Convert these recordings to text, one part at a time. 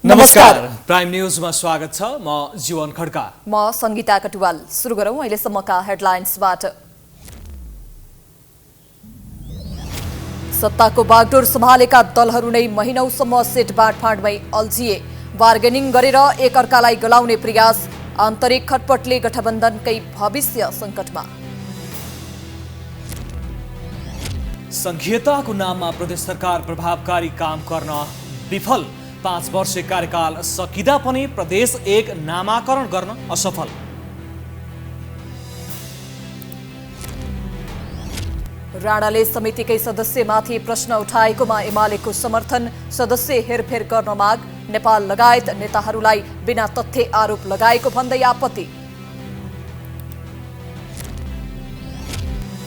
नमस्कार प्राइम न्यूजमा स्वागत छ। म जीवन खड्का, म संगीता कटुवाल। सुरु गरौं अहिलेसम्मका हेडलाइन्सबाट। सत्ताको बागडोर सम्हालेका दलहरू नै महिनौसम्म सिट बाँडफाँडमै अल्झिए। बार्गेनिङ गरेर एकअर्कालाई गलाउने प्रयास, आन्तरिक खटपटले गठबन्धनकै भविष्य सङ्कटमा। संघीयताको नाममा प्रदेश सरकार प्रभावकारी काम गर्न विफल। 5 वर्षे कार्यकाल सकिँदा पनि प्रदेश एक नामाकरण गर्न असफल। राणाले समितिकै सदस्यमाथि प्रश्न उठाएकोमा एमालेको समर्थन, सदस्य हेरफेर गर्न माग। नेपाल लगायत नेताहरूलाई बिना तथ्य आरोप लगाएको भन्दै आपत्ति।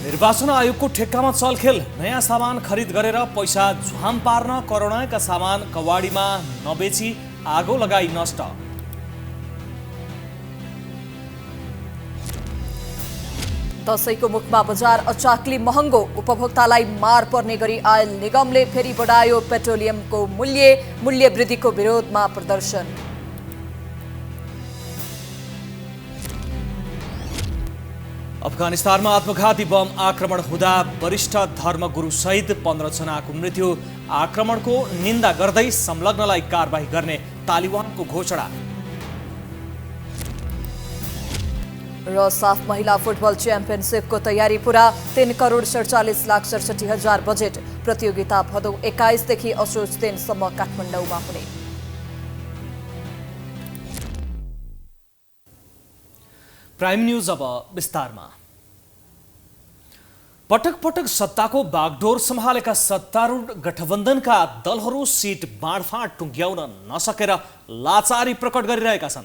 निर्वाचन आयोगको ठेक्कामा चलखेल। नयाँ सामान खरिद गरेर पैसा झ्वाम पार्न कोरोनाका सामान कवाडीमा नबेची आगो लगाई नष्ट। दशैंको मुखमा बजार अचाकली महँगो। उपभोक्तालाई मार पर्ने गरी आयल निगमले फेरि बढायो पेट्रोलियमको मूल्य वृद्धिको विरोधमा प्रदर्शन। अफगानिस्तानमा आत्मघाती बम आक्रमण हुँदा वरिष्ठ धर्मगुरु सहित 15 जनाको मृत्यु। आक्रमणको निन्दा गर्दै संलग्नलाई कारबाही गर्ने तालिबानको घोषणा। र साफ महिला फुटबल च्याम्पियनसिपको तयारी पूरा। 3,47,67,000 बजेट। प्रतियोगिता भदौ 21 देखि असोज 3 सम्म काठमाडौँमा हुने। प्राइम न्यूज अब विस्तारमा। पटक पटक सत्ताको बागडोर सम्हालेका सत्तारूढ गठबन्धनका दलहरू सीट बाँडफाँड टुङ्ग्याउन नसकेर लाचारी प्रकट गरिरहेका छन्।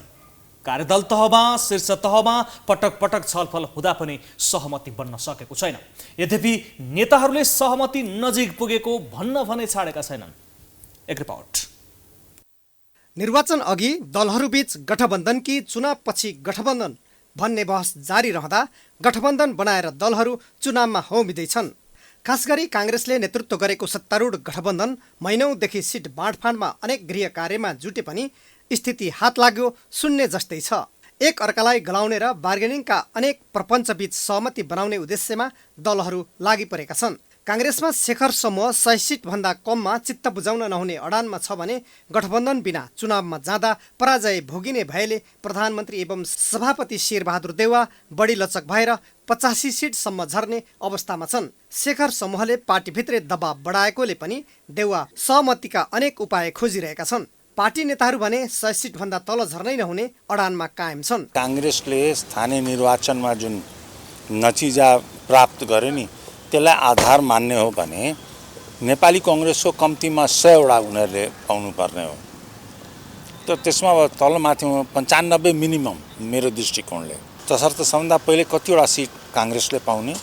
कार्यदल तहमा, शीर्ष तहमा पटक पटक छलफल हुँदा पनि सहमति बन्न सकेको छैन। यद्यपि नेताहरूले सहमति नजिक पुगेको भन्न भने छाडेका छैनन्। एक रिपोर्ट। निर्वाचन अघि दलहरूबीच गठबन्धन कि चुनावपछि गठबन्धन भन्ने बहस जारी रहँदा गठबन्धन बनाएर दलहरू चुनावमा होमिँदैछन्। खास गरी काङ्ग्रेसले नेतृत्व गरेको सत्तारूढ गठबन्धन महिनौदेखि सिट बाँडफाँडमा अनेक गृह कार्यमा जुटे पनि स्थिति हात लाग्यो शून्य जस्तै छ। एक अर्कालाई गलाउने र बार्गेनिङका अनेक प्रपञ्चबीच सहमति बनाउने उद्देश्यमा दलहरू लागि परेका छन्। काङ्ग्रेसमा शेखर समूह 100 सिटभन्दा कममा चित्त बुझाउन नहुने अडानमा छ भने गठबन्धन बिना चुनावमा जाँदा पराजय भोगिने भएले प्रधानमन्त्री एवं सभापति शेरबहादुर देउवा बढी लचक भएर 85 सिटसम्म झर्ने अवस्थामा छन्। शेखर समूहले पार्टीभित्रै दबाव बढाएकोले पनि देउवा सहमतिका अनेक उपाय खोजिरहेका छन्। पार्टी नेताहरू भने 100 सिटभन्दा तल झर्नै नहुने अडानमा कायम छन्। काङ्ग्रेसले स्थानीय निर्वाचनमा जुन नतिजा प्राप्त गर्यो नि त्यसलाई आधार मान्ने हो भने नेपाली कङ्ग्रेसको कम्तीमा 100वटा उनीहरूले पाउनुपर्ने हो। त त्यसमा तलमाथि 95 मिनिमम मेरो दृष्टिकोणले। तसर्थ सबभन्दा पहिले कतिवटा सिट काङ्ग्रेसले पाउने,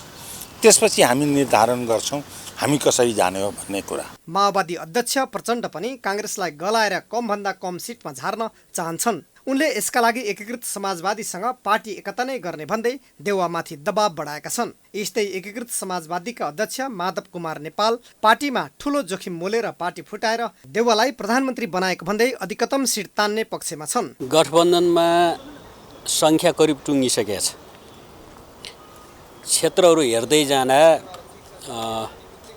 त्यसपछि हामी निर्धारण गर्छौँ हामी कसरी जाने हो भन्ने कुरा। माओवादी अध्यक्ष प्रचण्ड पनि काङ्ग्रेसलाई गलाएर कमभन्दा कम सिटमा झार्न चाहन्छन्। उनले यसका लागि एकीकृत समाजवादीसँग पार्टी एकता नै गर्ने भन्दै देउवामाथि दबाव बढाएका छन्। यस्तै एकीकृत समाजवादीका अध्यक्ष माधव कुमार नेपाल पार्टीमा ठूलो जोखिम मोलेर पार्टी फुटाएर देउवालाई प्रधानमन्त्री बनाएको भन्दै अधिकतम सिट तान्ने पक्षमा छन्। गठबन्धनमा सङ्ख्या करिब टुङ्गिसकेको छ। क्षेत्रहरू हेर्दै जाँदा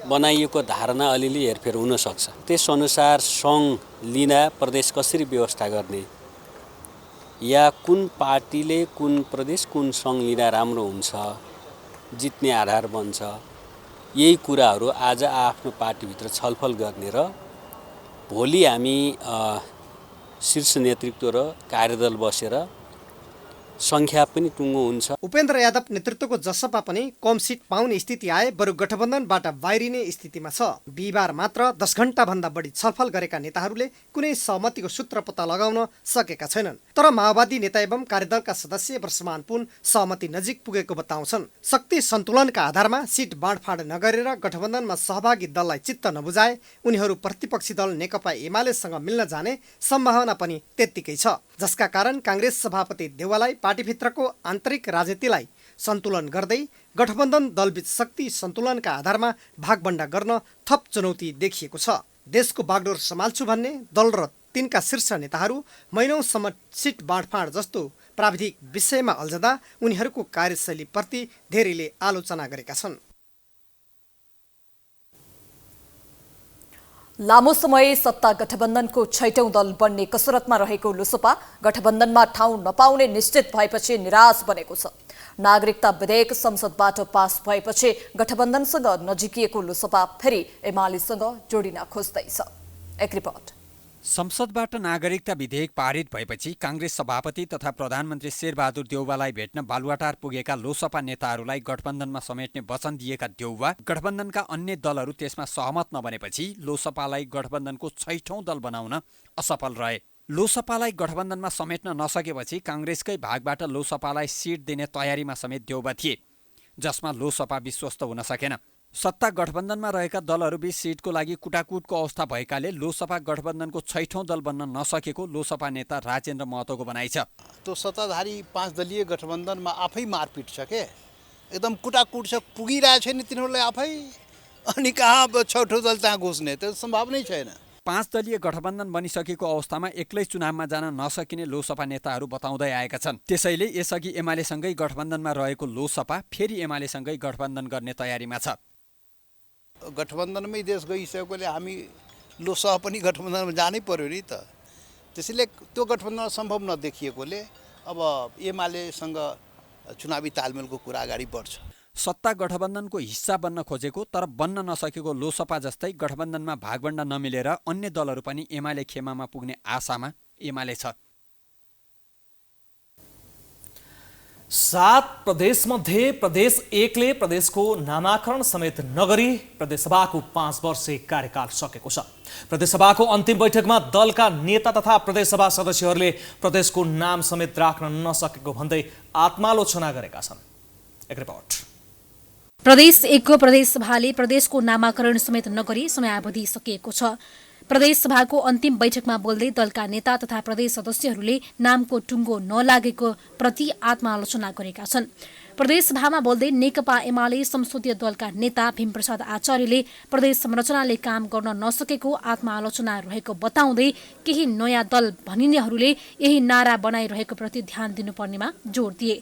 बनाइएको धारणा अलिअलि हेरफेर हुन सक्छ। त्यसअनुसार सङ्घ लिँदा प्रदेश कसरी व्यवस्था गर्ने या कुन पार्टीले कुन प्रदेश कुन सङ्घ लिँदा राम्रो हुन्छ, जित्ने आधार बन्छ, यही कुराहरू आज आफ्नो पार्टीभित्र छलफल गर्ने र भोलि हामी शीर्ष नेतृत्व र कार्यदल बसेर सङ्ख्या पनि टुङ्गो हुन्छ। उपेन्द्र यादव नेतृत्वको जसपा पनि कम सिट पाउने स्थिति आए बरु गठबन्धनबाट बाहिरिने स्थितिमा छ। बिहिबार मात्र 10 घण्टाभन्दा बढी छलफल गरेका नेताहरूले कुनै सहमतिको सूत्र पत्ता लगाउन सकेका छैनन्। तर माओवादी नेता एवं कार्यदलका सदस्य वर्षमान पुन सहमति नजिक पुगेको बताउँछन्। शक्ति सन्तुलनका आधारमा सिट बाँडफाँड नगरेर गठबन्धनमा सहभागी दललाई चित्त नबुझाए उनीहरू प्रतिपक्षी दल नेकपा एमालेसँग मिल्न जाने सम्भावना पनि त्यत्तिकै छ। जसका कारण काङ्ग्रेस सभापति देउवालाई पार्टीभित्रको आन्तरिक राजनीतिलाई सन्तुलन गर्दै गठबन्धन दलबीच शक्ति सन्तुलनका आधारमा भागबण्डा गर्न थप चुनौती देखिएको छ। देशको बागडोर सम्हाल्छु भन्ने दल र तिनका शीर्ष नेताहरू महिनौसम्म सिट बाँडफाँड जस्तो प्राविधिक विषयमा अल्झदा उनीहरूको कार्यशैलीप्रति धेरैले आलोचना गरेका छन्। लामो समय सत्ता गठबन्धनको 6औं दल बन्ने कसरतमा रहेको लोसपा गठबन्धनमा ठाउँ नपाउने निश्चित भएपछि निराश बनेको छ। नागरिकता विधेयक संसदबाट पास भएपछि गठबन्धनसँग नजिकिएको लोसपा फेरि एमालेसँग जोडिन खोज्दैछ। एक रिपोर्ट। संसदबाट नागरिकता विधेयक पारित भएपछि कांग्रेस सभापति तथा प्रधानमन्त्री शेरबहादुर देउवालाई भेट्न बालुवाटार पुगेका लोसपा नेताहरूलाई गठबन्धनमा समेट्ने वचन दिएका देउवा गठबन्धनका अन्य दलहरू त्यसमा सहमत नबनेपछि लोसपालाई गठबन्धनको 6औं दल बनाउन असफल रहे। लोसपालाई गठबन्धनमा समेट्न नसकेपछि कांग्रेसकै भागबाट लोसपालाई सिट दिने तयारीमा समेत देउवा थिए, जसमा लोसपा विश्वस्त हुन सकेन। सत्ता गठबन्धनमा रहेका दलहरूबीच सिटको लागि कुटाकुटको अवस्था भएकाले लोसपा गठबन्धनको 6औं दल बन्न नसकेको लोसपा नेता राजेन्द्र महतोको भनाइ छ। त्यो सत्ताधारी 5 दलीय गठबन्धनमा आफै मारपिट छ के, एकदम कुटाकुट छ, पुगिरहेको छैन तिनीहरूलाई आफै, अनि कहाँ 6औं दल त्यहाँ घुस्ने, त्यो सम्भव नै छैन। 5 दलीय गठबन्धन बनिसकेको अवस्थामा एक्लै चुनावमा जान नसकिने लोसपा नेताहरू बताउँदै आएका छन्। त्यसैले यसअघि एमालेसँगै गठबन्धनमा रहेको लोसपा फेरि एमालेसँगै गठबन्धन गर्ने तयारीमा छ। गठबन्धनमै देश गइसकेकोले हामी लोसपा पनि गठबन्धनमा जानै पर्यो नि त। त्यसैले त्यो गठबन्धन सम्भव नदेखिएकोले अब एमालेसँग चुनावी तालमेलको कुरा अगाडि बढ्छ। सत्ता गठबन्धनको हिस्सा बन्न खोजेको तर बन्न नसकेको लोसपा जस्तै गठबन्धनमा भागबण्ड नमिलेर अन्य दलहरू पनि एमाले खेमामा पुग्ने आशामा एमाले छ। 7 प्रदेशमध्ये प्रदेश 1ले प्रदेशको नामाकरण समेत नगरी प्रदेशसभाको 5 वर्षे कार्यकाल सकेको छ। प्रदेशसभाको अन्तिम बैठकमा दलका नेता तथा प्रदेशसभा सदस्यहरूले प्रदेशको नाम समेत राख्न नसकेको भन्दै आत्मालोचना गरेका छन्। एक रिपोर्ट। प्रदेश 1 को प्रदेशसभाले प्रदेशको नामाकरण समेत नगरी समयावधि सकिएको छ। प्रदेशसभाको अन्तिम बैठकमा बोल्दै दलका नेता तथा प्रदेश सदस्यहरूले नामको टुङ्गो नलागेको प्रति आत्मालोचना गरेका छन्। प्रदेशसभामा बोल्दै नेकपा एमाले संसदीय दलका नेता भीमप्रसाद आचार्यले प्रदेश संरचनाले काम गर्न नसकेको आत्मालोचना रहेको बताउँदै केही नयाँ दल भनिनेहरूले यही नारा बनाइरहेको प्रति ध्यान दिनुपर्नेमा जोड दिए।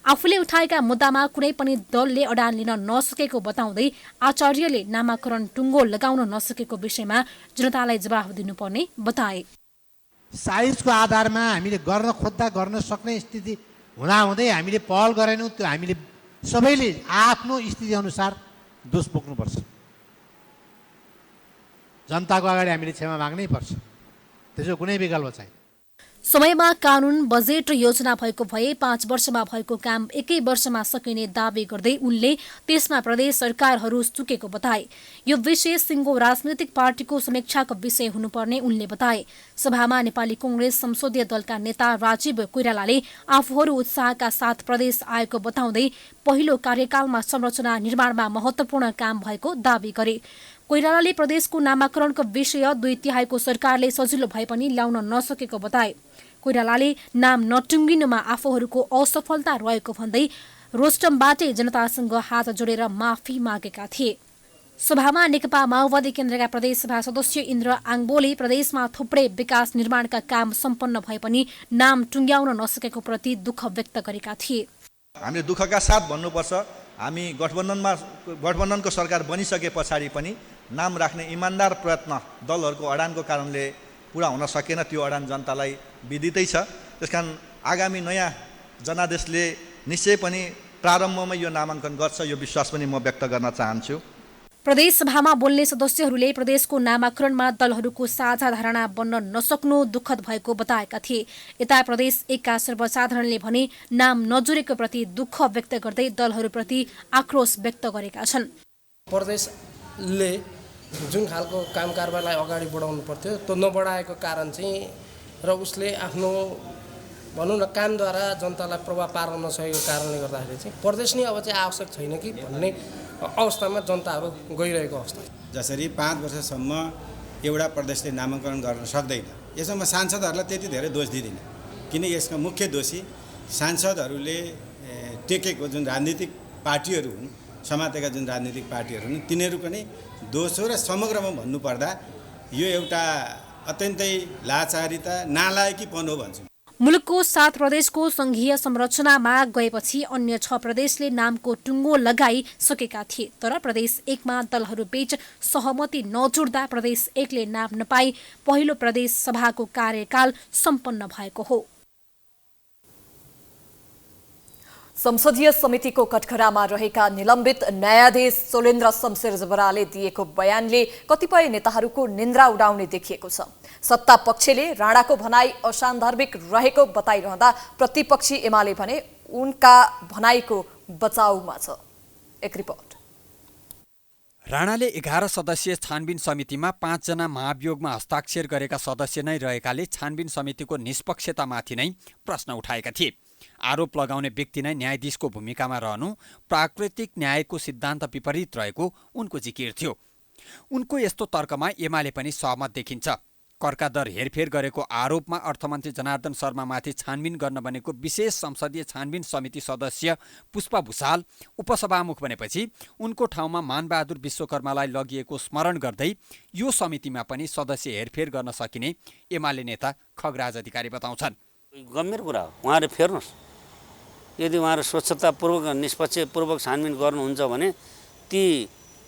आफूले उठाएका मुद्दामा कुनै पनि दलले अडान लिन नसकेको बताउँदै आचार्यले नामाकरण टुङ्गो लगाउन नसकेको विषयमा जनतालाई जवाफ दिनुपर्ने बताए। साइजको आधारमा हामीले गर्न खोज्दा गर्न सक्ने स्थिति हुँदाहुँदै हामीले पहल गरेनौँ। त्यो हामीले सबैले आफ्नो स्थिति अनुसार दोष बोक्नुपर्छ। जनताको अगाडि हामीले क्षमा माग्नै पर्छ, त्यसो कुनै विकल्प छैन। समयमा कानुन बजेट र योजना भएको भए 5 वर्षमा भएको काम 1 वर्षमा सकिने दावी गर्दै उनले त्यसमा प्रदेश सरकारहरू चुकेको बताए। यो विषय सिङ्गो राजनैतिक पार्टीको समीक्षाको विषय हुनुपर्ने उनले बताए। सभामा नेपाली कांग्रेस संसदीय दलका नेता राजीव कोइरालाले आफूहरू उत्साहका साथ प्रदेश आएको बताउँदै पहिलो कार्यकालमा संरचना निर्माणमा महत्त्वपूर्ण काम भएको दावी गरे। कोइरालाले प्रदेशको नामाकरणको विषय 2/3 सरकारले सजिलो भए पनि ल्याउन नसकेको बताए। कोइरालाले नाम नटुङ्गिनुमा आफूहरूको असफलता रहेको भन्दै रोस्टमबाटै जनतासँग हात जोडेर माफी मागेका थिए। सभामा नेकपा माओवादी केन्द्रका प्रदेशसभा सदस्य इन्द्र आङबोले प्रदेशमा थुप्रै विकास निर्माणका काम सम्पन्न भए पनि नाम टुङ्ग्याउन नसकेको प्रति दुःख व्यक्त गरेका थिए। हामीले दुःखका साथ भन्नुपर्छ, हामी गठबन्धनको सरकार बनिसके पछाडि पनि नाम राख्ने इमान्दार प्रयत्न दलहरूको अडानको कारणले पुरा हुन सकेन। त्यो अडान जनतालाई विदितै छ। त्यसकारण आगामी नयाँ जनादेशले निश्चय पनि प्रारम्भमा यो नामाङ्कन गर्छ, यो विश्वास पनि म व्यक्त गर्न चाहन्छु। प्रदेशसभामा बोल्ने सदस्यहरूले प्रदेशको नामाकरणमा दलहरूको साझा धारणा बन्न नसक्नु दुःखद भएको बताएका थिए। यता प्रदेश 1 का सर्वसाधारणले भने नाम नजुरेको प्रति दुःख व्यक्त गर्दै दलहरूप्रति आक्रोश व्यक्त गरेका छन्। प्रदेशले जुन खालको काम कारबारलाई अगाडि बढाउनु पर्थ्यो त्यो नबढाएको कारण चाहिँ र उसले आफ्नो भनौँ न कामद्वारा जनतालाई प्रभाव पार्न नसकेको कारणले गर्दाखेरि चाहिँ प्रदेश नै अब चाहिँ आवश्यक छैन कि भन्ने अवस्थामा जनताहरू गइरहेको अवस्था। जसरी 5 वर्षसम्म एउटा प्रदेशले नामाकरण गर्न सक्दैन, यसमा सांसदहरूलाई त्यति धेरै दोष दिँदिनँ, किनकि यसका मुख्य दोषी सांसदहरूले टेकेको जुन राजनीतिक पार्टीहरू हुन्, समातेका जुन राजनीतिक पार्टीहरू हुन्, तिनीहरू पनि दोष हो। र समग्रमा भन्नुपर्दा यो एउटा अत्यन्तै लाचारिता नालायकीपन हो भन्छु। मुलुकको 7 प्रदेशको संघीय संरचनामा गएपछि अन्य 6 प्रदेशले नामको टुङ्गो लगाइसकेका थिए, तर प्रदेश 1 मा दलहरूबीच सहमति नजुट्दा प्रदेश 1 ले नाम नपाई पहिलो प्रदेश सभाको कार्यकाल सम्पन्न भएको हो। संसदीय समितिको कठघरामा रहेका निलम्बित न्यायाधीश सोलेन्द्र शमशेर जबराले दिएको बयानले कतिपय नेताहरूको निन्द्रा उडाउने देखिएको छ। सत्ता पक्षले राणाको भनाई असान्दर्भिक रहेको बताइरहँदा प्रतिपक्षी एमाले भने उनका भनाईको बचाउमा छ। एक रिपोर्ट। राणाले 11 सदस्यीय छानबिन समितिमा 5 जना महाभियोगमा हस्ताक्षर गरेका सदस्य नै रहेकाले छानबिन समितिको निष्पक्षतामाथि नै प्रश्न उठाएका थिए। आरोप लगाउने व्यक्ति नै न्यायाधीशको भूमिकामा रहनु प्राकृतिक न्यायको सिद्धान्त विपरीत रहेको उनको जिकिर थियो। उनको यस्तो तर्कमा एमाले पनि सहमत देखिन्छ। करका दर हेरफेर गरेको आरोपमा अर्थमन्त्री जनार्दन शर्मामाथि छानबिन गर्न बनेको विशेष संसदीय छानबिन समिति सदस्य पुष्पा भुषाल उपसभामुख बनेपछि उनको ठाउँमा मानबहादुर विश्वकर्मालाई लगिएको स्मरण गर्दै यो समितिमा पनि सदस्य हेरफेर गर्न सकिने एमाले नेता खगराज अधिकारी बताउँछन्। गम्भीर कुरा हो, उहाँहरूले फेर्नुहोस्। यदि उहाँहरू स्वच्छतापूर्वक निष्पक्षपूर्वक छानबिन गर्नुहुन्छ भने ती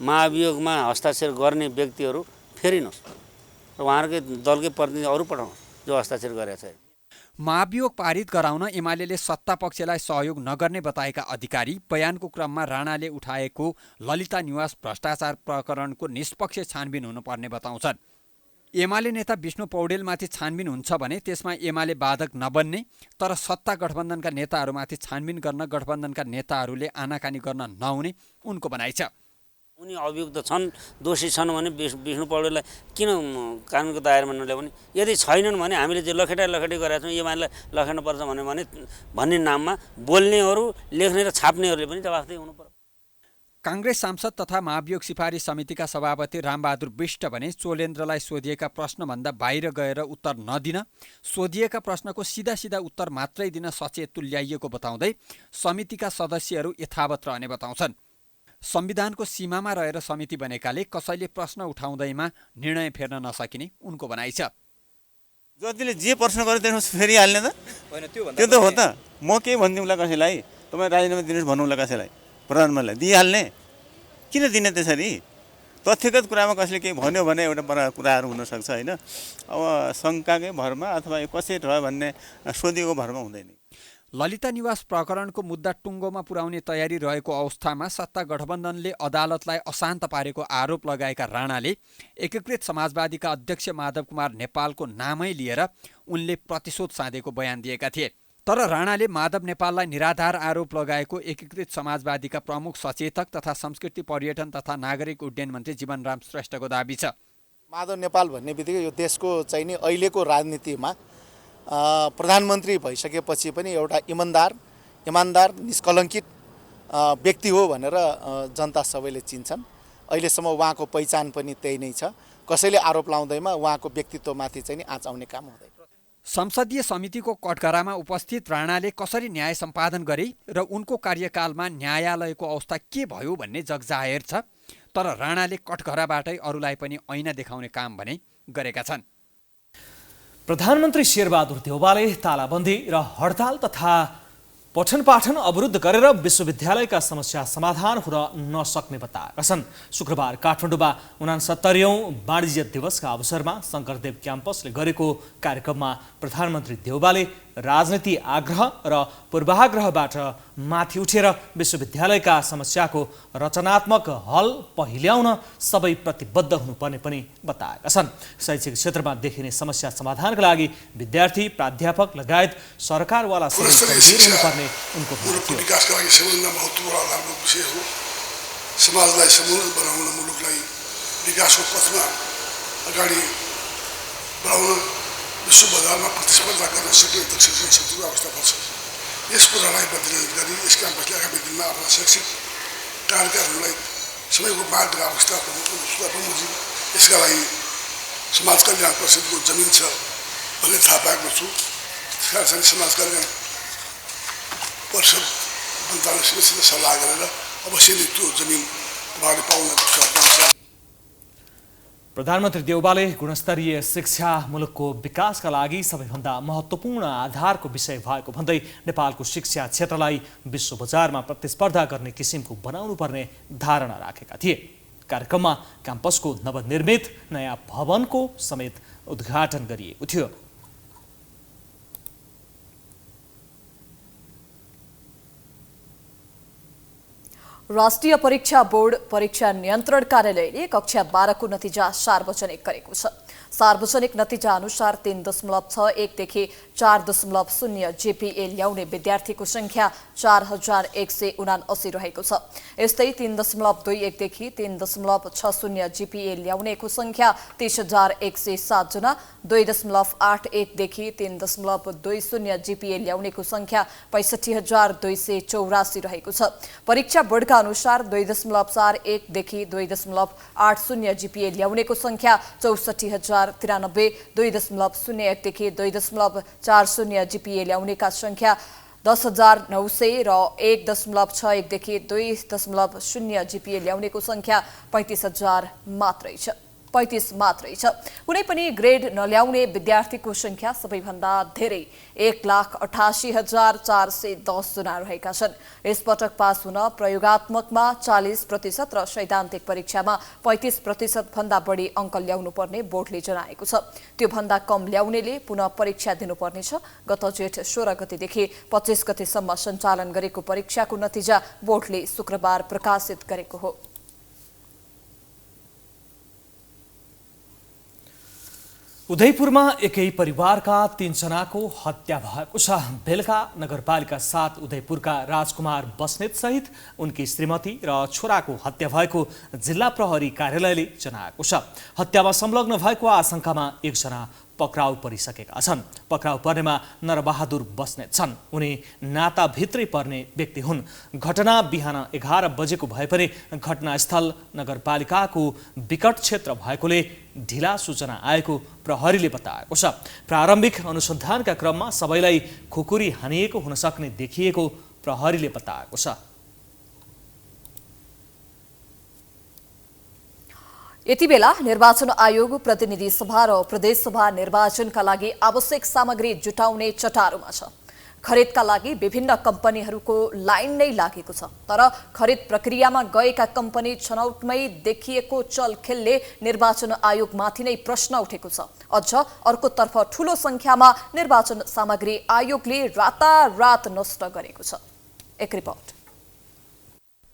महाभियोगमा हस्ताक्षर गर्ने व्यक्तिहरू फेरिनुहोस् र उहाँहरूकै दलकै प्रतिनिधि अरू पठाउनुहोस् जो हस्ताक्षर गरेका छ। महाभियोग पारित गराउन एमाले सत्ता पक्षलाई सहयोग नगर्ने बताएका अधिकारी बयानको क्रममा राणाले उठाएको ललिता निवास भ्रष्टाचार प्रकरणको निष्पक्ष छानबिन हुनुपर्ने बताउँछन्। एमाले नेता विष्णु पौडेलमाथि छानबिन हुन्छ भने त्यसमा एमाले बाधक नबन्ने, तर सत्ता गठबन्धनका नेताहरूमाथि छानबिन गर्न गठबन्धनका नेताहरूले आनाकानी गर्न नहुने उनको भनाइ छ। उनी अभियुक्त छन्, दोषी छन् भने विष्णु पौडेललाई किन कानुनको दायरामा नल्याउने? यदि छैनन् भने हामीले जो लखेटाइ गरेका छौँ एमालेलाई लखेट्नुपर्छ भन्ने नाममा बोल्नेहरू, लेख्ने र छाप्नेहरूले पनि जवाफदेही हुनुपर्छ। काङ्ग्रेस सांसद तथा महाभियोग सिफारिस समितिका सभापति रामबहादुर विष्ट भने सोलेन्द्रलाई सोधिएका प्रश्नभन्दा बाहिर गएर उत्तर नदिन, सोधिएका प्रश्नको सिधा उत्तर मात्रै दिन सचेत तुल्याइएको बताउँदै समितिका सदस्यहरू यथावत रहने बताउँछन्। संविधानको सीमामा रहेर समिति बनेकाले कसैले प्रश्न उठाउँदैमा निर्णय फेर्न नसकिने उनको भनाइ छ। जतिले जे प्रश्न गर्यो त्यसमा फेरिहाल्ने त होइन, त्यो त हो त। म के भनिदिउँला कसैलाई, तपाईँ राजीनामा दिनुहोस् भन्नुला कसैलाई, प्रधानमन्त्रीलाई दिइहाल्ने? किन दिने त्यसरी? तथ्यगत कुरामा कसैले केही भन्यो भने एउटा कुराहरू हुनसक्छ होइन। अब शङ्काकै भरमा अथवा कसरी रह्यो भन्ने सोधिएको भरमा हुँदैन। ललिता निवास प्रकरणको मुद्दा टुङ्गोमा पुर्याउने तयारी रहेको अवस्थामा सत्ता गठबन्धनले अदालतलाई अशान्त पारेको आरोप लगाएका राणाले एकीकृत समाजवादीका अध्यक्ष माधव कुमार नेपालको नामै लिएर उनले प्रतिशोध साधेको बयान दिएका थिए। तर राणाले माधव नेपाललाई निराधार आरोप लगाएको एकीकृत समाजवादीका प्रमुख सचेतक तथा संस्कृति पर्यटन तथा नागरिक उड्डयन मन्त्री जीवनराम श्रेष्ठको दाबी छ। माधव नेपाल भन्ने बित्तिकै यो देशको चाहिँ नि अहिलेको राजनीतिमा प्रधानमन्त्री भइसकेपछि पनि एउटा इमान्दार निष्कलङ्कित व्यक्ति हो भनेर जनता सबैले चिन्छन्। अहिलेसम्म उहाँको पहिचान पनि त्यही नै छ। कसैले आरोप लाउँदैमा उहाँको व्यक्तित्वमाथि चाहिँ नि आँच आउने काम हुँदैन। संसदीय समितिको कठघरामा उपस्थित राणाले कसरी न्याय सम्पादन गरे र उनको कार्यकालमा न्यायालयको अवस्था के भयो भन्ने जगजाहेर छ। तर राणाले कठघराबाटै अरूलाई पनि ऐना देखाउने काम भने गरेका छन्। प्रधानमन्त्री शेरबहादुर देउवाले तालाबन्दी र हडताल तथा पठन पाठन अवरुद्ध गरेर विश्वविद्यालयका समस्या समाधान हुन नसक्ने बताएका छन्। शुक्रबार काठमाडौँमा 69औं वाणिज्य दिवसका अवसरमा शङ्करदेव क्याम्पसले गरेको कार्यक्रममा प्रधानमन्त्री देउवाले राजनीति आग्रह र पूर्वाग्रहबाट माथि उठेर विश्वविद्यालयका समस्याको रचनात्मक हल पहिल्याउन सबै प्रतिबद्ध हुनुपर्ने पनि बताएका छन्। शैक्षिक क्षेत्रमा देखिने समस्या समाधानका लागि विद्यार्थी, प्राध्यापक लगायत सरकारवाला सबै गम्भीर हुनुपर्ने उनको भनाइ थियो। विकासका लागि सबैभन्दा महत्त्वपूर्ण आधारभूत विषय हो। समाजलाई समुन्नत बनाउन, मुलुकलाई विकासको पथमा अगाडि बढाउन, विश्व बजारमा प्रतिस्पर्धा गर्न सक्ने शिक्षण क्षेत्रको अवस्था पर्छ। यस कुरालाई प्रतिनिधित्व गरी यस क्याम्पसले आगामी दिनमा आफ्ना शैक्षिक कार्यक्रमहरूलाई सबैको मार्गको अवस्था बमोजिम यसका लागि समाज कल्याण परिषदको जमिन छ भन्ने थाहा पाएको छु। त्यसका समाज कल्याण परिषद मन्त्रालयसित सल्लाह गरेर अवश्य नै त्यो जमिन उहाँले पाउन सक्नुहुन्छ। प्रधानमन्त्री देउबाले गुणस्तरीय शिक्षा मुलुकको विकासका लागि सबैभन्दा महत्त्वपूर्ण आधारको विषय भएको भन्दै नेपालको शिक्षा क्षेत्रलाई विश्व बजारमा प्रतिस्पर्धा गर्ने किसिमको बनाउनु पर्ने धारणा राखेका थिए। कार्यक्रममा क्याम्पसको नवनिर्मित नयाँ भवनको समेत उद्घाटन गरिएको थियो। राष्ट्रिय परीक्षा बोर्ड परीक्षा नियन्त्रण कार्यालयले कक्षा 12 को नतिजा सार्वजनिक गरेको छ। सार्वजनिक नतिजा अनुसार 3.61 देखि 4.0 जीपीए ल्याउने विद्यार्थीको संख्या 4179 रहेको छ। यस्तै 3.21 देखि 3.60 जीपीए ल्याउनेको संख्या 30107 जना, 2.81 देखि 3.20 जीपीए ल्याउनेको संख्या 65284 रहेको छ। परीक्षा बोर्डका अनुसार 2.41 देखि 2.80 जीपीए ल्याउनेको संख्या 64093, 2.01 देखि 2.40 जीपीए ल्याउनेका संख्या 10900 र 1.61 देखि 2.0 जीपीए ल्याउनेको संख्या 35 मात्रै छ। कुनै पनि ग्रेड नल्याउने विद्यार्थीको संख्या सबैभन्दा धेरै 1,88,410 जना रहेका छन्। यसपटक पास हुन प्रयोगात्मकमा 40% र सैद्धान्तिक परीक्षामा 35% भन्दा बढी अङ्क ल्याउनु पर्ने बोर्डले जनाएको छ। त्यो भन्दा कम ल्याउनेले पुनः परीक्षा दिनुपर्नेछ। गत जेठ 16 गतेदेखि 25 गतेसम्म सञ्चालन गरेको परीक्षाको नतिजा बोर्डले शुक्रबार प्रकाशित गरेको हो। उदयपुरमा एकै परिवारका 3 जनाको हत्या भएको छ। बेलका नगरपालिका 7 उदयपुरका राजकुमार बस्नेत सहित उनकी श्रीमती र छोराको हत्या भएको जिल्ला प्रहरी कार्यालयले जनाएको छ। हत्यामा संलग्न भएको आशंकामा 1 जना पक्राउ परिसकेका छन्। पक्राउ पर्नेमा नरबहादुर बस्नेत छन्। उनी नाताभित्रै पर्ने व्यक्ति हुन्। घटना बिहान 11 बजेको भए पनि घटनास्थल नगरपालिकाको विकट क्षेत्र भएकोले ढिला सूचना आएको प्रहरीले बताएको छ। प्रारम्भिक अनुसन्धानका क्रममा सबैलाई खुकुरी हानिएको हुन सक्ने देखिएको प्रहरीले बताएको छ। यति बेला निर्वाचन आयोग प्रतिनिधि सभा र प्रदेश सभा निर्वाचनका लागि आवश्यक सामग्री जुटाउने चटारोमा छ। खरिदका लागि विभिन्न कम्पनीहरूको लाइन नै लागेको छ। तर खरिद प्रक्रियामा गएका कम्पनी छनौटमै देखिएको चलखेलले निर्वाचन आयोगमाथि नै प्रश्न उठेको छ। अझ अर्कोतर्फ ठूलो संख्यामा निर्वाचन सामग्री आयोगले रातारात नष्ट गरेको छ। एक रिपोर्ट।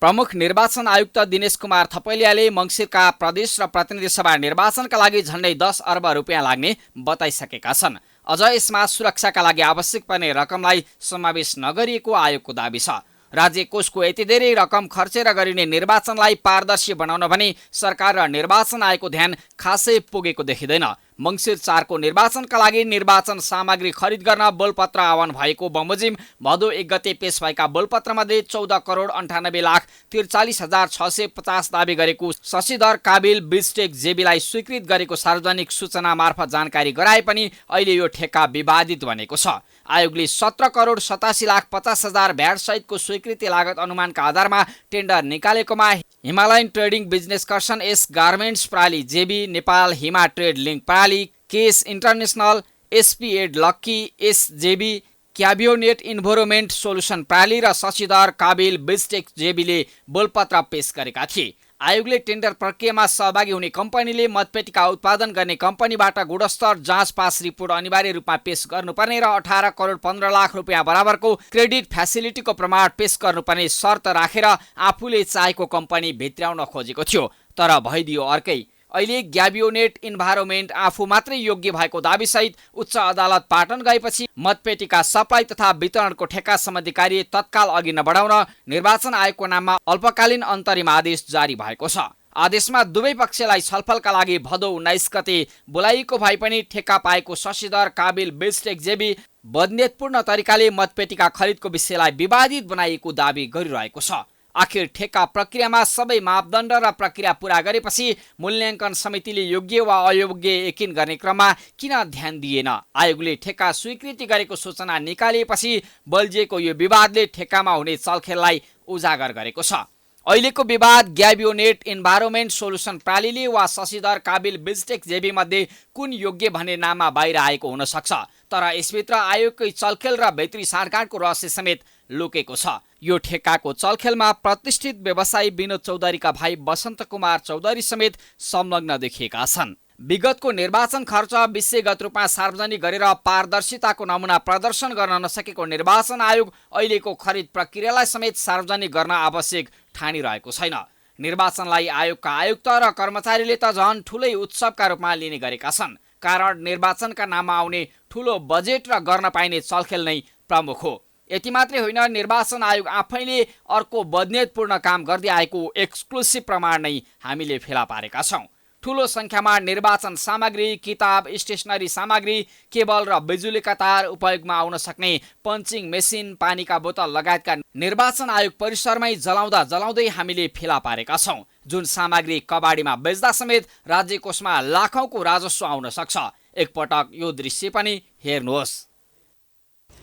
प्रमुख निर्वाचन आयुक्त दिनेश कुमार थपलियाले मङ्सिरका प्रदेश र प्रतिनिधि सभा निर्वाचनका लागि झण्डै 10 अर्ब रुपियाँ लाग्ने बताइसकेका छन्। अझ यसमा सुरक्षाका लागि आवश्यक पर्ने रकमलाई समावेश नगरिएको आयोगको दाबी छ। राज्य कोषको यति धेरै रकम खर्चेर गरिने निर्वाचनलाई पारदर्शी बनाउन भने सरकार र निर्वाचन आयोगको ध्यान खासै पुगेको देखिँदैन। मङ्सिर 4 को निर्वाचनका लागि निर्वाचन सामग्री खरिद गर्न बोलपत्र आह्वान भएको बमोजिम भदौ 1 गते पेश भएका बोलपत्रमध्ये 14,98,43,650 दाबी गरेको शशिधर काबिल बिस्टेक जेबीलाई स्वीकृत गरेको सार्वजनिक सूचना मार्फत जानकारी गराए पनि अहिले यो ठेक्का विवादित बनेको छ। आयोगले 17,87,50,000 भ्याट सहितको स्वीकृति लागत अनुमानका आधारमा टेन्डर निकालेकोमा हिमालयन ट्रेडिङ बिजनेस कर्सन, एस गार्मेन्ट्स प्राली JB, Nepal Hima trade link प्राली, केस इन्टरनेसनल, एसपीएड लक्की, एसजेबी, क्याबियोनेट इन्भाइरोमेन्ट सोल्युसन प्राली र शशिधर काबिल बिस्टेक जेबीले बोलपत्र पेश गरेका थिए। आयोगले टेन्डर प्रक्रियामा सहभागी हुने कम्पनीले मतपेटिका उत्पादन गर्ने कम्पनीबाट गुणस्तर जाँच पास रिपोर्ट अनिवार्य रूपमा पेश गर्नुपर्ने र 18,15,00,000 रुपियाँ बराबरको क्रेडिट फ्यासिलिटीको प्रमाण पेश गर्नुपर्ने शर्त राखेर आफूले चाहेको कम्पनी भित्र्याउन खोजेको थियो। तर भइदियो अर्कै। अहिले ग्याबियोनेट इन्भाइरोमेन्ट आफू मात्रै योग्य भएको दाबीसहित उच्च अदालत पाटन गएपछि मतपेटिका सप्लाई तथा वितरणको ठेक्का सम्बन्धी कार्य तत्काल अघि नबढाउन निर्वाचन आयोगको नाममा अल्पकालीन अन्तरिम आदेश जारी भएको छ। आदेशमा दुवै पक्षलाई छलफलका लागि भदौ 19 गते बोलाइएको भए पनि ठेक्का पाएको शशिधर काबिल बिस्टेक जेबी बदनीयतपूर्ण तरिकाले मतपेटिका खरिदको विषयलाई विवादित बनाइएको दावी गरिरहेको छ। आखिर ठेक्का प्रक्रियामा सबै मापदण्ड र प्रक्रिया पूरा गरेपछि मूल्याङ्कन समितिले योग्य वा अयोग्य यकिन गर्ने क्रममा किन ध्यान दिएन? आयोगले ठेक्का स्वीकृति गरेको सूचना निकालिएपछि बल्झिएको यो विवादले ठेक्कामा हुने चलखेललाई उजागर गरेको छ। अहिलेको विवाद ग्याबियोनेट इन्भाइरोमेन्ट सोलुसन प्रालीले वा शशिधर काबिल बिल्स्टेक जेबी मध्ये कुन योग्य भन्ने नाममा बाहिर आएको हुन सक्छ, तर यसभित्र आयोगकै चलखेल र भित्री साँठगाँठको रहस्य समेत लुकेको छ। यो ठेक्काको चलखेलमा प्रतिष्ठित व्यवसायी विनोद चौधरीका भाइ वसन्त कुमार चौधरी समेत संलग्न देखिएका छन्। विगतको निर्वाचन खर्च विषयगत रूपमा सार्वजनिक गरेर पारदर्शिताको नमुना प्रदर्शन गर्न नसकेको निर्वाचन आयोग अहिलेको खरिद प्रक्रियालाई समेत सार्वजनिक गर्न आवश्यक ठानिरहेको छैन। निर्वाचनलाई आयोगका आयुक्त र कर्मचारीले त झन् ठुलै उत्सवका रूपमा लिने गरेका छन्, कारण निर्वाचनका नाममा आउने ठुलो बजेट र गर्न पाइने चलखेल नै प्रमुख हो। यति मात्रै होइन, निर्वाचन आयोग आफैले अर्को बदनियतपूर्ण काम गर्दै आएको एक्सक्लुसिभ प्रमाण नै हामीले फेला पारेका छौँ। ठुलो सङ्ख्यामा निर्वाचन सामग्री, किताब, स्टेसनरी सामग्री, केबल र बिजुलीका तार, उपयोगमा आउन सक्ने पञ्चिङ मेसिन, पानीका बोतल लगायतका निर्वाचन आयोग परिसरमै जलाउँदै हामीले फेला पारेका छौँ, जुन सामग्री कबाडीमा बेच्दा समेत राज्य कोषमा लाखौँको राजस्व आउन सक्छ। एकपटक यो दृश्य पनि हेर्नुहोस्।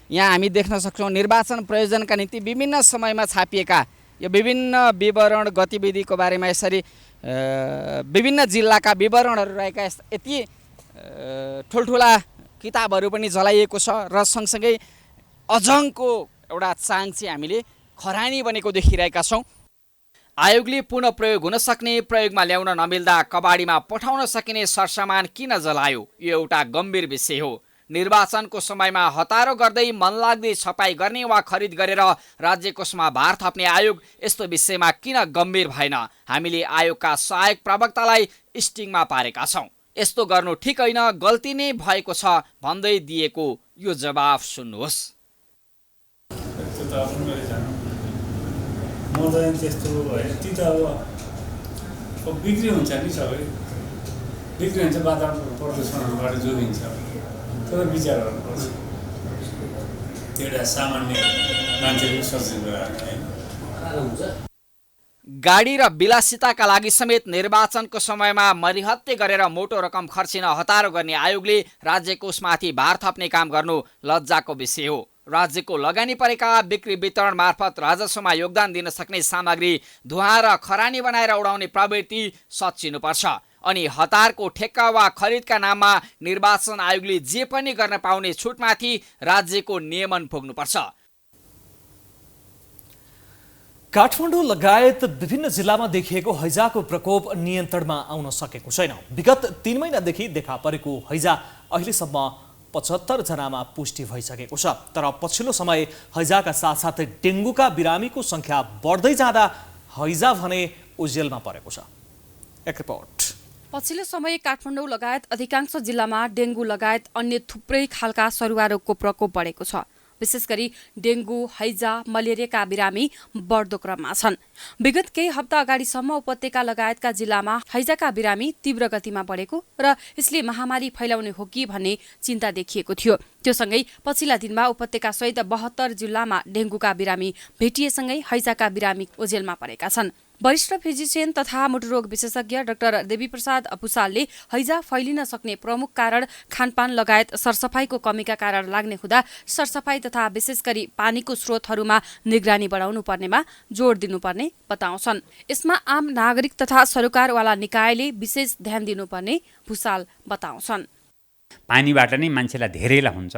यहाँ हामी देख्न सक्छौँ निर्वाचन प्रयोजनका निम्ति विभिन्न समयमा छापिएका यो विभिन्न विवरण गतिविधिको बारेमा यसरी विभिन्न जिल्लाका विवरणहरू रहेका यति ठुल्ठुला किताबहरू पनि जलाइएको छ र सँगसँगै अजङ्को एउटा चाङ चाहिँ हामीले खरानी बनेको देखिरहेका छौँ। आयोगले पुनः प्रयोग हुन सक्ने, प्रयोगमा ल्याउन नमिल्दा कबाडीमा पठाउन सकिने सरसामान किन जलायो, यो एउटा गम्भीर विषय हो। निर्वाचनको समयमा हतारो गर्दै मनलाग्दै छपाई गर्ने वा खरिद गरेर राज्य कोषमा भार थप्ने आयोग यस्तो विषयमा किन गम्भीर भएन? हामीले आयोगका सहायक प्रवक्तालाई स्टिङमा पारेका छौँ। यस्तो गर्नु ठिक होइन, गल्ती नै भएको छ भन्दै दिएको यो जवाफ सुन्नुहोस्। म त त्यस्तो होइन, ती त अब बिक्री हुन्छ नि, सबै बिक्री हुन्छ, वातावरण प्रदूषणबाट जोगिन्छ, तर विचार गर्नुपर्छ। त्यो एउटा सामान्य मान्छेको सोच्ने कुरा होइन। गाडी र विलासिताका लागि समेत निर्वाचनको समयमा मरिहत्ते गरेर मोटो रकम खर्चिन हतारो गर्ने आयोगले राज्य कोषमाथि भार थप्ने काम गर्नु लज्जाको विषय हो। राज्यको लगानी परेका बिक्री वितरण मार्फत राजस्वमा योगदान दिन सक्ने सामग्री धुवा र खरानी बनाएर उडाउने प्रवृत्ति सच्चिनुपर्छ। अनि हतारको ठेक्का वा खरिदका नाममा निर्वाचन आयोगले जे पनि गर्न पाउने छुटमाथि राज्यको नियमन पुग्नुपर्छ। काठमाडौँ लगायत विभिन्न जिल्लामा देखिएको हैजाको प्रकोप नियन्त्रणमा आउन सकेको छैन। विगत 3 महिनादेखि देखा परेको हैजा अहिलेसम्म 75 जनामा पुष्टि भइसकेको छ। तर पछिल्लो समय हैजाका साथसाथै डेङ्गुका बिरामीको संख्या बढ्दै जाँदा हैजा भने उजेलमा परेको छ। एक रिपोर्ट। पछिल्लो समय काठमाडौँ लगायत अधिकांश जिल्लामा डेङ्गु लगायत अन्य थुप्रै खालका सरुवा रोगको प्रकोप बढेको छ। विशेष गरी डेङ्गु, हैजा, मलेरियाका बिरामी बढ्दो क्रममा छन्। विगत केही हप्ता अगाडिसम्म उपत्यका लगायतका जिल्लामा हैजाका बिरामी तीव्र गतिमा बढेको र यसले महामारी फैलाउने हो कि भन्ने चिन्ता देखिएको थियो। त्योसँगै पछिल्ला दिनमा उपत्यका सहित 72 जिल्लामा डेङ्गुका बिरामी भेटिएसँगै हैजाका बिरामी ओझेलमा परेका छन्। वरिष्ठ फिजिशियन तथा मुटुरोग विशेषज्ञ डाक्टर देवीप्रसाद भुसालले हैजा फैलिन सक्ने प्रमुख कारण खानपान लगायत सरसफाईको कमीका कारण लाग्ने हुँदा सरसफाई तथा विशेष गरी पानीको स्रोतहरूमा निगरानी बढाउनु पर्नेमा जोड दिनुपर्ने बताउँछन्। यसमा आम नागरिक तथा सरकारवाला निकायले विशेष ध्यान दिनुपर्ने भुसाल बताउँछन्। पानीबाट नै मान्छेलाई धेरैलाई हुन्छ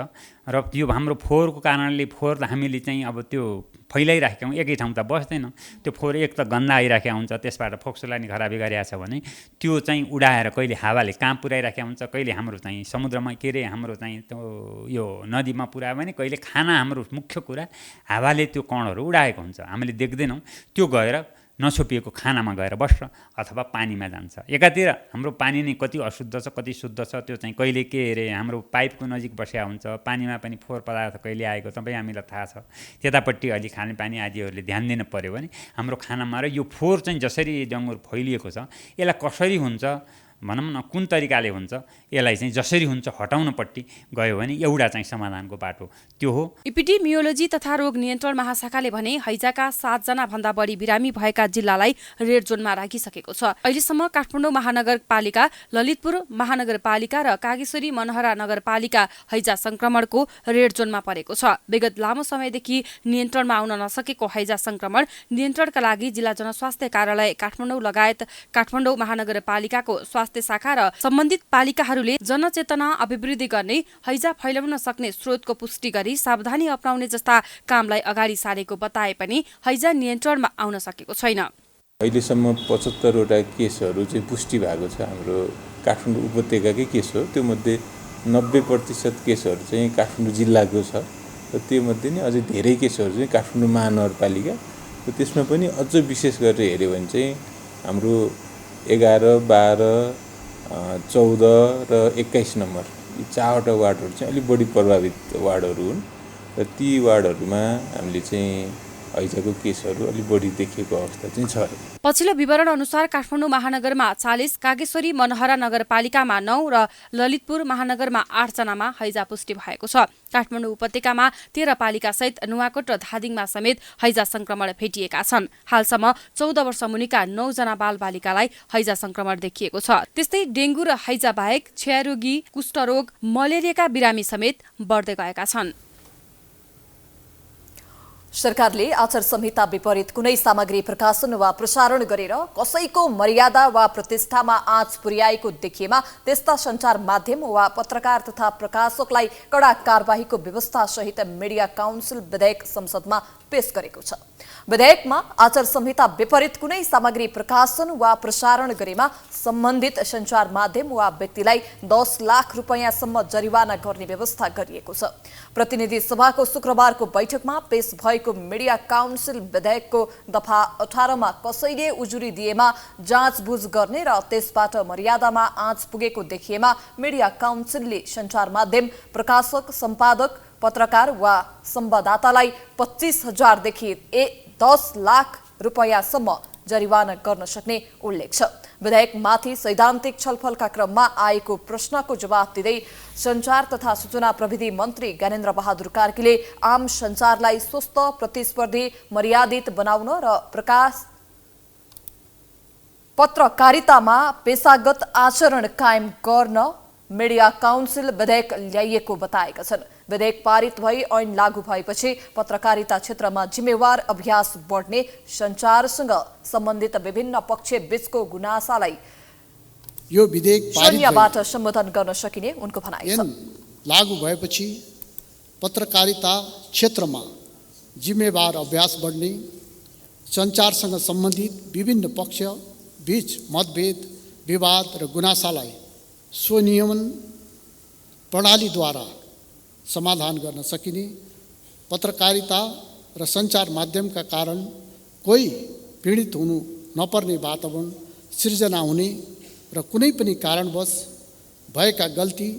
र यो हाम्रो फोहोरको कारणले फोहोर हामीले चाहिँ अब त्यो फैलाइराखेका हौँ, एकै ठाउँ त बस्दैन। त्यो फोहोर एक त गन्दा आइराखेको हुन्छ, त्यसबाट फोक्सोलाई नि खराबी गरिरहेको छ भने त्यो चाहिँ उडाएर कहिले हावाले कहाँ पुर्याइराखेको हुन्छ, कहिले हाम्रो चाहिँ समुद्रमा के अरे हाम्रो चाहिँ त्यो यो नदीमा पुर्यायो भने कहिले खाना हाम्रो मुख्य कुरा हावाले त्यो कणहरू उडाएको हुन्छ, हामीले देख्दैनौँ। त्यो गएर नछोपिएको खानामा गएर बस्छ अथवा पानीमा जान्छ। एकातिर हाम्रो पानी नै कति अशुद्ध छ कति शुद्ध छ, त्यो चाहिँ कहिले के अरे हाम्रो पाइपको नजिक बसेका हुन्छ, पानीमा पनि फोहोर पदार्थ कहिले आएको तपाईँ हामीलाई थाहा छ। त्यतापट्टि अलि खानेपानी आदिहरूले ध्यान दिन पर्यो भने हाम्रो खानामा र यो फोहोर चाहिँ जसरी डङ्गुर फैलिएको छ यसलाई कसरी हुन्छ भनौँ न कुन तरिकाले हुन्छ यसलाई चाहिँ जसरी हुन्छ हटाउनपट्टि गयो भने एउटा चाहिँ समाधानको बाटो त्यो हो। एपिडेमियोलोजी तथा रोग नियन्त्रण महाशाखाले भने हैजाका 7 जना भन्दा बढी बिरामी भएका जिल्लालाई रेड जोनमा राखिसकेको छ। अहिलेसम्म काठमाडौँ महानगरपालिका, ललितपुर महानगरपालिका र कागेश्वरी मनहरा नगरपालिका हैजा संक्रमणको रेड जोनमा परेको छ। विगत लामो समयदेखि नियन्त्रणमा आउन नसकेको हैजा संक्रमण नियन्त्रणका लागि जिल्ला जनस्वास्थ्य कार्यालय काठमाडौँ लगायत काठमाडौँ महानगरपालिकाको स्वास्थ्य शाखा र सम्बन्धित पालिकाहरूले जनचेतना अभिवृद्धि गर्ने, हैजा फैलाउन सक्ने स्रोतको पुष्टि गरी सावधानी अपनाउने जस्ता कामलाई अगाडि सारेको बताए पनि हैजा नियन्त्रणमा आउन सकेको छैन। अहिलेसम्म 75वटा केसहरू चाहिँ पुष्टि भएको छ। हाम्रो काठमाडौँ उपत्यकाकै केस हो। त्यो मध्ये 90% केसहरू चाहिँ काठमाडौँ जिल्लाको छ र त्यो मध्ये नै अझै धेरै केसहरू चाहिँ काठमाडौँ महानगरपालिका र त्यसमा पनि अझ विशेष गरेर हेऱ्यो भने चाहिँ हाम्रो 11, 12, 14 र 21 नम्बर यी 4वटा वार्डहरू चाहिँ अलिक बढी प्रभावित वार्डहरू हुन् र ती वार्डहरूमा हामीले चाहिँ हैजाको केसहरू अलिक बढी देखिएको अवस्था चाहिँ छ। पछिल्लो विवरण अनुसार काठमाडौँ महानगरमा 40, कागेश्वरी मनहरा नगरपालिकामा 9 र ललितपुर महानगरमा 8 जनामा हैजा पुष्टि भएको छ। काठमाडौँ उपत्यकामा 13 पालिका सहित नुवाकोट र धादिङमा समेत हैजा संक्रमण भेटिएका छन्। हालसम्म 14 वर्ष मुनिका 9 जना बालबालिकालाई हैजा संक्रमण देखिएको छ। त्यस्तै डेङ्गु र हैजा बाहेक क्षयरोगी, कुष्ठरोग, मलेरियाका बिरामी समेत बढ्दै गएका छन्। सरकारले आचार संहिता विपरीत कुनै सामग्री प्रकाशन वा प्रसारण गरेर कसैको मर्यादा वा प्रतिष्ठामा आँच पुर्याएको देखिएमा त्यस्ता सञ्चार माध्यम वा पत्रकार तथा प्रकाशकलाई कडा कारबाहीको व्यवस्था सहित मिडिया काउन्सिल विधेयक संसदमा पेश गरेको छ। विधेयकमा आचार संहिता विपरीत कुनै सामग्री प्रकाशन वा प्रसारण गरेमा सम्बन्धित सञ्चार माध्यम वा व्यक्तिलाई 10 लाख रुपैयाँसम्म जरिवाना गर्ने व्यवस्था गरिएको छ। प्रतिनिधि सभाको शुक्रबारको बैठकमा पेश भएको मिडिया काउन्सिल विधेयकको दफा 18मा कसैले उजुरी दिएमा जाँचबुझ गर्ने र त्यसबाट मर्यादामा आँच पुगेको देखिएमा मिडिया काउन्सिलले सञ्चार माध्यम प्रकाशक, सम्पादक, पत्रकार वा संवाददातालाई 25,000 देखि 10 लाख रुपैयाँसम्म जरिवाना गर्न सक्ने उल्लेख छ। विधेयकमाथि सैद्धान्तिक छलफलका क्रममा आएको प्रश्नको जवाब दिँदै सञ्चार तथा सूचना प्रविधि मन्त्री ज्ञानेन्द्र बहादुर कार्कीले आम सञ्चारलाई स्वस्थ, प्रतिस्पर्धी, मर्यादित बनाउन र पत्रकारितामा पेशागत आचरण कायम गर्न मिडिया काउन्सिल विधेयक ल्याइएको बताएका छन्। विधेयक पारित भई ऐन लागू भएपछि पत्रकारिता क्षेत्रमा जिम्मेवार अभ्यास बढ्ने, सञ्चारसँग सम्बन्धित विभिन्न पक्ष बीचको गुनासालाई यो विधेयक शून्यबाट सम्बोधन गर्न सकिने उनको भनाइ छ। लागू भएपछि पत्रकारिता क्षेत्रमा जिम्मेवार अभ्यास बढ्ने, सञ्चारसँग सम्बन्धित विभिन्न पक्ष बीच मतभेद, विवाद र गुनासालाई स्वनियमन प्रणालीद्वारा समाधान गर्न सकिने, पत्रकारिता र सञ्चार माध्यमका कारण कोही पीडित हुनु नपर्ने वातावरण सिर्जना हुने र कुनै पनि कारणवश भएका गल्ती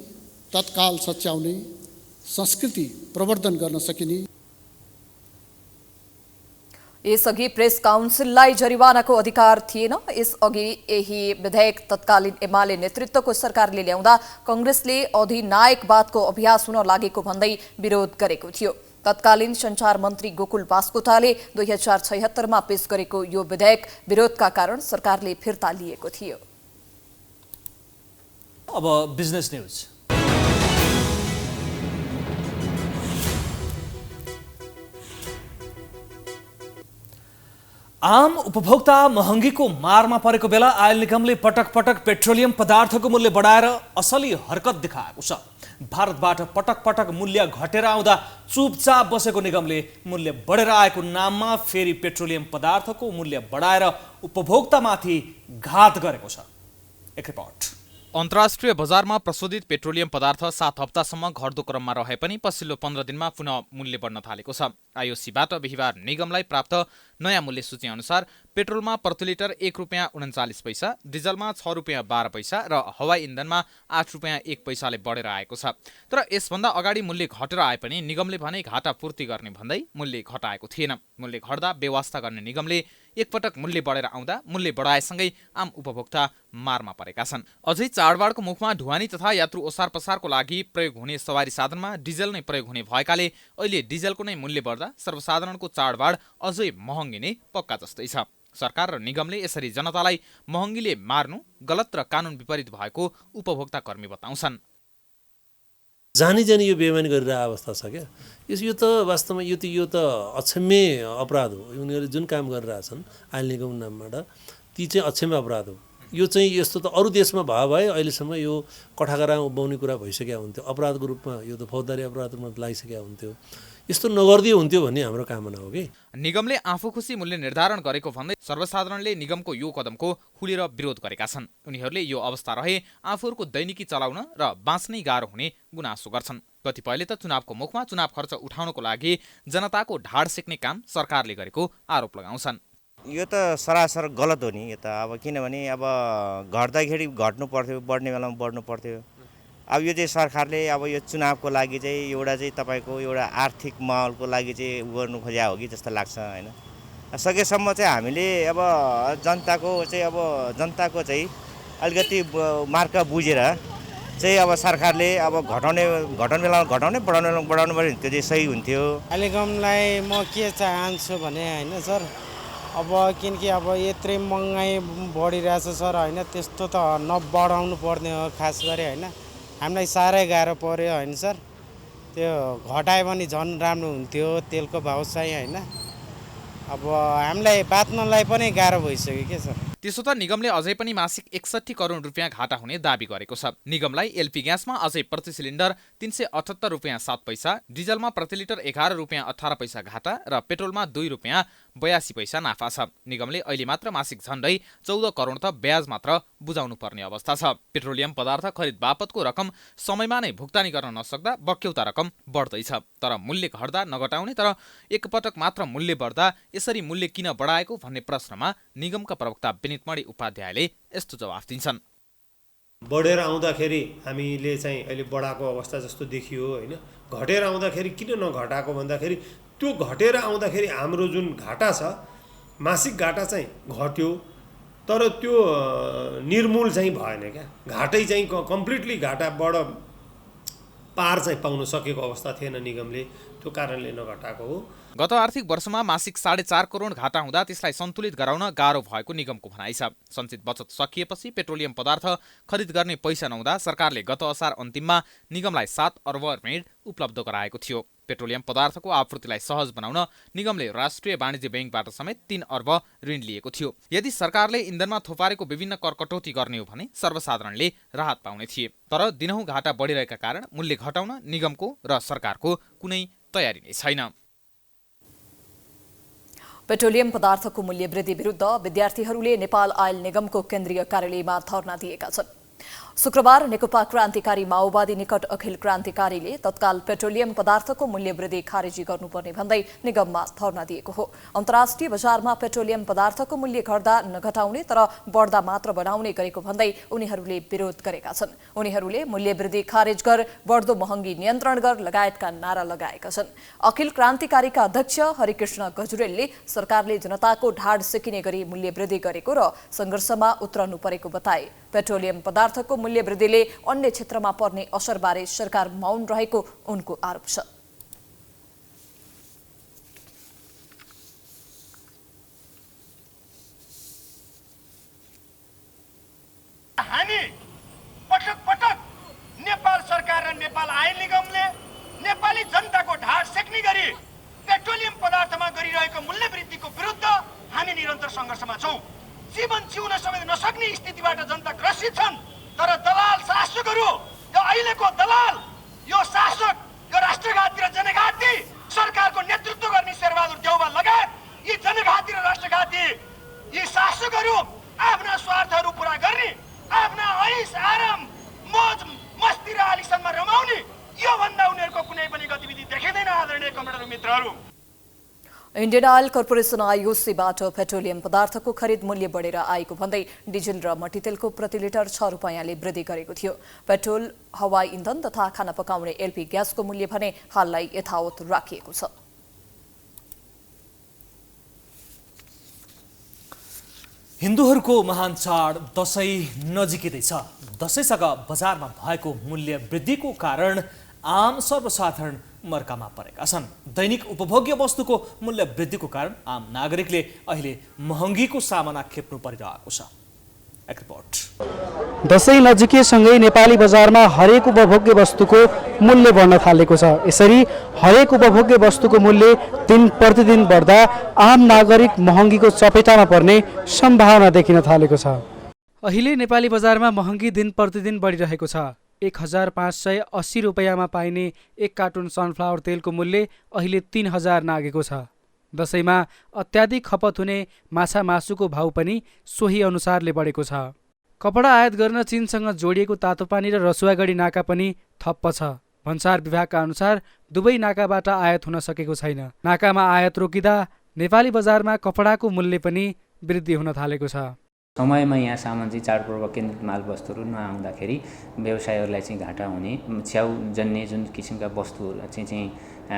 तत्काल सच्याउने संस्कृति प्रवर्धन गर्न सकिने। यसअघि प्रेस काउन्सिललाई जरिवानाको अधिकार थिएन। यसअघि यही विधेयक तत्कालीन एमाले नेतृत्वको सरकारले ल्याउँदा कांग्रेसले अधिनायकवादको अभ्यास हुन लागेको भन्दै विरोध गरेको थियो। तत्कालीन सञ्चार मन्त्री गोकुल बास्कोटाले 2076मा पेश गरेको यो विधेयक विरोधका कारण सरकारले फिर्ता लिएको थियो। अब बिजनेस न्यूज। आम उपभोक्ता महँगीको मारमा परेको बेला आयल निगमले पटक पटक पेट्रोलियम पदार्थको मूल्य बढाएर असली हरकत देखाएको छ। भारतबाट पटक पटक मूल्य घटेर आउँदा चुपचाप बसेको निगमले मूल्य बढेर आएको नाममा फेरि पेट्रोलियम पदार्थको मूल्य बढाएर उपभोक्तामाथि घात गरेको छ। एक रिपोर्ट। अन्तर्राष्ट्रिय बजारमा प्रशोधित पेट्रोलियम पदार्थ 7 हप्तासम्म घट्दो क्रममा रहे पनि पछिल्लो 15 दिनमा पुनः मूल्य बढ्न थालेको छ। आइओसीबाट बिहिबार निगमलाई प्राप्त नयाँ मूल्य सूची अनुसार पेट्रोलमा प्रति लिटर ₹1.39, डिजलमा ₹6.12 र हवाई इन्धनमा ₹8.01 बढेर आएको छ। तर यसभन्दा अगाडि मूल्य घटेर आए पनि निगमले भने घाटा पूर्ति गर्ने भन्दै मूल्य घटाएको थिएन। मूल्य घट्दा व्यवस्था गर्ने निगमले एकपटक मूल्य बढेर आउँदा मूल्य बढाएसँगै आम उपभोक्ता मारमा परेका छन्। अझै चाडबाडको मुखमा ढुवानी तथा यात्रु ओसार पसारको लागि प्रयोग हुने सवारी साधनमा डिजल नै प्रयोग हुने भएकाले अहिले डिजलको नै मूल्य बढ्दा सर्वसाधारणको चाडबाड अझै महँगिने पक्का जस्तै छ। सरकार र निगमले यसरी जनतालाई महँगीले मार्नु गलत र कानुन विपरीत भएको उपभोक्ता कर्मी बताउँछन्। जानी यो बेइमानी गरिरहेको अवस्था छ क्या। यो त वास्तवमा यो त अक्षम्य अपराध हो। उनीहरूले जुन काम गरिरहेछन् आयल निगम नामबाट ती चाहिँ अक्षम्य अपराध हो। यो चाहिँ यस्तो त अरू देशमा भए अहिलेसम्म यो कठाकरा उभ्याउने कुरा भइसकेको हुन्थ्यो। अपराधको रूपमा यो त फौजदारी अपराधको रूपमा लागिसकेको हुन्थ्यो। यस्तो नगर्दियो हुन्थ्यो भन्ने हाम्रो कामना हो कि। निगमले आफू खुसी मूल्य निर्धारण गरेको भन्दै सर्वसाधारणले निगमको यो कदमको खुलेर विरोध गरेका छन्। उनीहरूले यो अवस्था रहे आफूहरूको दैनिकी चलाउन र बाँच्नै गाह्रो हुने गुनासो गर्छन्। कतिपयले त चुनावको मुखमा चुनाव खर्च उठाउनको लागि जनताको ढाड सेक्ने काम सरकारले गरेको आरोप लगाउँछन्। यो त सरासर गलत हो नि। यो त अब किनभने अब घट्दाखेरि घट्नु पर्थ्यो, बढ्ने बेलामा बढ्नु पर्थ्यो। अब यो चाहिँ सरकारले अब यो चुनावको लागि चाहिँ एउटा चाहिँ तपाईँको एउटा आर्थिक माहौलको लागि चाहिँ गर्नु खोज्या हो कि जस्तो लाग्छ होइन। सकेसम्म चाहिँ हामीले अब जनताको चाहिँ अलिकति मार्का बुझेर चाहिँ अब सरकारले अब घटाउने बेलामा घटाउने, बढाउने बेलामा बढाउनु पऱ्यो भने त्यो चाहिँ सही हुन्थ्यो। निगमलाई म के चाहन्छु भने होइन सर, अब किनकि अब यत्रै महँगाइ बढिरहेछ सर होइन, त्यस्तो त नबढाउनु पर्ने हो। खास गरी होइन हामीलाई साह्रै गाह्रो पर्यो होइन सर। त्यो घटायो भने झन् राम्रो हुन्थ्यो तेलको भाउ चाहिँ होइन। अब हामीलाई बाँच्नलाई पनि गाह्रो भइसक्यो के सर। त्यसो त निगमले अझै पनि मासिक 61 करोड रुपियाँ घाटा हुने दाबी गरेको छ। निगमलाई एलपी ग्यासमा अझै प्रति सिलिन्डर ₹378.07, डिजलमा प्रति लिटर ₹11.18 घाटा र पेट्रोलमा ₹2.82 नाफा छ। निगमले अहिले मात्र मासिक झन्डै 14 करोड त ब्याज मात्र बुझाउनु पर्ने अवस्था छ। पेट्रोलियम पदार्थ खरिद बापतको रकम समयमा नै भुक्तानी गर्न नसक्दा बक्यौता रकम बढ्दैछ। तर मूल्य घट्दा नघटाउने तर एकपटक मात्र मूल्य बढ्दा यसरी मूल्य किन बढाएको भन्ने प्रश्नमा निगमका प्रवक्ता विनितमणि उपाध्यायले यस्तो जवाफ दिन्छन्। बढेर आउँदाखेरि हामीले चाहिँ अहिले बढाएको अवस्था जस्तो देखियो होइन। घटेर आउँदाखेरि किन नघटाएको भन्दाखेरि त्यो घटेर आउँदाखेरि हाम्रो जुन घाटा छ मासिक घाटा चाहिँ घट्यो तर त्यो निर्मूल चाहिँ भएन क्या। घाटै चाहिँ कम्प्लिटली घाटाबाट पार चाहिँ पाउन सकेको अवस्था थिएन निगमले, त्यो कारणले नघटाएको हो। गत आर्थिक वर्षमा मासिक 4.5 करोड घाटा हुँदा त्यसलाई सन्तुलित गराउन गाह्रो भएको निगमको भनाइ छ। सञ्चित बचत सकिएपछि पेट्रोलियम पदार्थ खरिद गर्ने पैसा नहुँदा सरकारले गत असार अन्तिममा निगमलाई 7 अर्ब ऋण उपलब्ध गराएको थियो। पेट्रोलियम पदार्थको आपूर्तिलाई सहज बनाउन निगमले राष्ट्रिय वाणिज्य बैंकबाट समेत 3 अर्ब ऋण लिएको थियो। यदि सरकारले इन्धनमा थोपारेको विभिन्न कर कटौती गर्ने हो भने सर्वसाधारणले राहत पाउने थिए। तर दिनहुँ घाटा बढिरहेका कारण मूल्य घटाउन निगमको र सरकारको कुनै तयारी नै छैन। पेट्रोलियम पदार्थको मूल्य वृद्धि विरुद्ध विद्यार्थीहरूले नेपाल आयल निगमको केन्द्रीय कार्यालयमा धरना दिएका छन्। शुक्रबार नेकपा क्रान्तिकारी माओवादी निकट अखिल क्रान्तिकारीले तत्काल पेट्रोलियम पदार्थको मूल्य वृद्धि खारेजी गर्नुपर्ने भन्दै निगममा धरना दिएको हो। अन्तर्राष्ट्रिय बजारमा पेट्रोलियम पदार्थको मूल्य घट्दा नघटाउने तर बढ्दा मात्र बढाउने गरेको भन्दै उनीहरूले विरोध गरेका छन्। उनीहरूले मूल्य वृद्धि खारेज गर, बढ्दो महँगी नियन्त्रण गर लगायतका नारा लगाएका छन्। अखिल क्रान्तिकारीका अध्यक्ष हरिकृष्ण गजुरेलले सरकारले जनताको ढाड सेकिने गरी मूल्य वृद्धि गरेको र संघर्षमा उत्रनु परेको बताए। पेट्रोलियम पदार्थको मूल्य वृद्धिले अन्य क्षेत्रमा पर्ने असरबारे सरकार मौन रहेको उनको आरोप छ। हामी पटक पटक नेपाल सरकार र नेपाल आयल निगमले नेपाली जनताको ढाड सेक्ने गरी पेट्रोलियम पदार्थमा गरिरहेको मूल्य वृद्धिको विरुद्ध हामी निरन्तर सङ्घर्षमा छौँ। जीवन जिउन समेत नसक्ने स्थितिबाट जनता ग्रसित छन्। तर दलाल शासकहरू, यो अहिलेको दलाल, यो शासक, यो राष्ट्रघाती र जनघाती सरकारको नेतृत्व गर्ने शेरबहादुर देउवा लगायत यी जनघाती र राष्ट्रघाती यी शासकहरू आफ्ना स्वार्थहरू पूरा गर्ने, आफ्ना ऐस आराम मोज मस्ती र आलिशानमा रमाउने, यो भन्दा उनीहरूको कुनै पनि गतिविधि देखिँदैन। आदरणीय कमरेडर मित्रहरू, इन्डियन ऑयल कर्पोरेसन आइओसीबाट पेट्रोलियम पदार्थको खरिद मूल्य बढेर आएको भन्दै डिजल र मट्टीतेलको प्रति लिटर 6 रुपैयाँले वृद्धि गरेको थियो। पेट्रोल, हवाई इन्धन तथा खाना पकाउने एलपी ग्यासको मूल्य भने हाललाई यथावत राखिएको छ। हिन्दूहरूको महान चाड दशैं नजिकै छ। दशैंसँग बजारमा भएको मूल्य वृद्धिको कारण आम सर्वसाधारण मर्कामा परेका छन्। दैनिक उपभोग्य वस्तुको मूल्य वृद्धिको कारण आम नागरिकले अहिले महँगीको सामना खेप्नु परिरहेको छ। एक रिपोर्ट। दशैं नजिकैसँगै नेपाली बजारमा हरेक उपभोग्य वस्तुको मूल्य बढ्न थालेको छ। यसरी हरेक उपभोग्य वस्तुको मूल्य दिन प्रतिदिन बढ्दा आम नागरिक महँगीको चपेटामा पर्ने सम्भावना देखिन थालेको छ। अहिले नेपाली बजारमा महँगी दिन प्रतिदिन बढिरहेको छ। 1580 रुपैयाँमा पाइने 1 कार्टुन सनफ्लावर तेलको मूल्य अहिले 3000 नागेको छ। दशैंमा अत्याधिक खपत हुने माछा मासुको भाउ पनि सोही अनुसारले बढेको छ। कपडा आयात गर्न चीनसँग जोडिएको तातोपानी र रसुवागढी नाका पनि ठप्प छ। भन्सार विभागका अनुसार दुवै नाकाबाट आयात हुन सकेको छैन। नाकामा आयात रोकिँदा नेपाली बजारमा कपडाको मूल्य पनि वृद्धि हुन थालेको छ। समयमा यहाँ सामान चाहिँ चाडपर्व केन्द्रित मालवस्तुहरू नआउँदाखेरि व्यवसायहरूलाई चाहिँ घाटा हुने, च्याउ जन्ने जुन किसिमका वस्तुहरू चाहिँ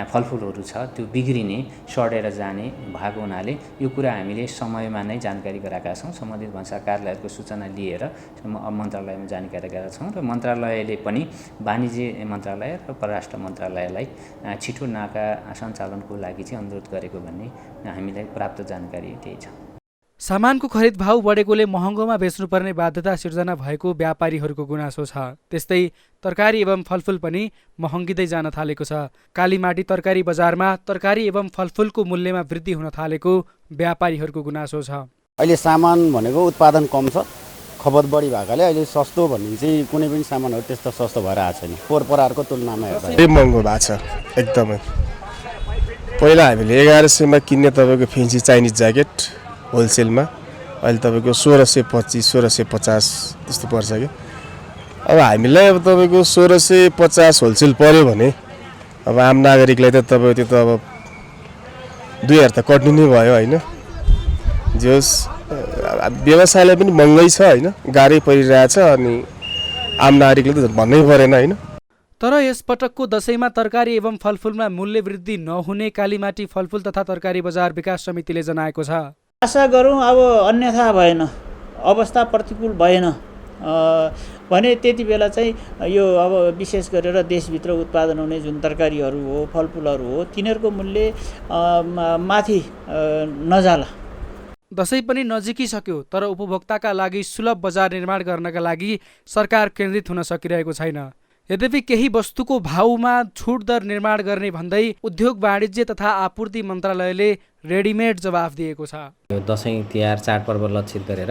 फलफुलहरू छ त्यो बिग्रिने, सडेर जाने भएको हुनाले यो कुरा हामीले समयमा नै जानकारी गराएका छौँ। सम्बन्धित भन्सार कार्यालयहरूको सूचना लिएर मन्त्रालयमा जानकारी गराएका छौँ र मन्त्रालयले पनि वाणिज्य मन्त्रालय र परराष्ट्र मन्त्रालयलाई छिटो नाका सञ्चालनको लागि चाहिँ अनुरोध गरेको भन्ने हामीलाई प्राप्त जानकारी त्यही छ। सामानको खरिद भाउ बढेकोले महँगोमा बेच्नुपर्ने बाध्यता सिर्जना भएको व्यापारीहरूको गुनासो छ। त्यस्तै तरकारी एवं फलफुल पनि महँगिँदै जान थालेको छ। कालीमाटी तरकारी बजारमा तरकारी एवं फलफुलको मूल्यमा वृद्धि हुन थालेको व्यापारीहरूको गुनासो छ। अहिले सामान भनेको उत्पादन कम छ, खपत बढी भएकाले अहिले सस्तो भन्ने चाहिँ कुनै पनि सामानहरू त्यस्तो सस्तो भएर आएको छैन। पोहोरको तुलनामा हेर्दा महँगो भएको छ एकदमै। पहिला हामीले 1100मा किन्ने तपाईँको फेन्सी चाइनिज ज्याकेट होलसेलमा अहिले तपाईँको 1625 1650 त्यस्तो पर्छ कि। अब हामीलाई अब तपाईँको 1650 होलसेल पर्यो भने अब आम नागरिकलाई त तपाईँको त्यो त अब 2000 त कट्नु नै भयो होइन। जे होस् व्यवसायलाई पनि महँगै छ होइन, गाह्रै परिरहेछ अनि आम नागरिकले त भन्नै परेन होइन। तर यस पटकको दशैंमा तरकारी एवं फलफुलमा मूल्य वृद्धि नहुने कालीमाटी फलफुल तथा तरकारी बजार विकास समितिले जनाएको छ। आशा गरौँ अब अन्यथा भएन, अवस्था प्रतिकूल भएन भने त्यति बेला चाहिँ यो अब विशेष गरेर देशभित्र उत्पादन हुने जुन तरकारीहरू हो, फलफुलहरू हो, तिनीहरूको मूल्य माथि नजाला। दशैं पनि नजिकिसक्यो तर उपभोक्ताका लागि सुलभ बजार निर्माण गर्नका लागि सरकार केन्द्रित हुन सकिरहेको छैन। यद्यपि केही वस्तुको भाउमा छुट दर निर्माण गर्ने भन्दै उद्योग वाणिज्य तथा आपूर्ति मन्त्रालयले रेडिमेड जवाफ दिएको छ। दशैं तिहार चाडपर्व लक्षित गरेर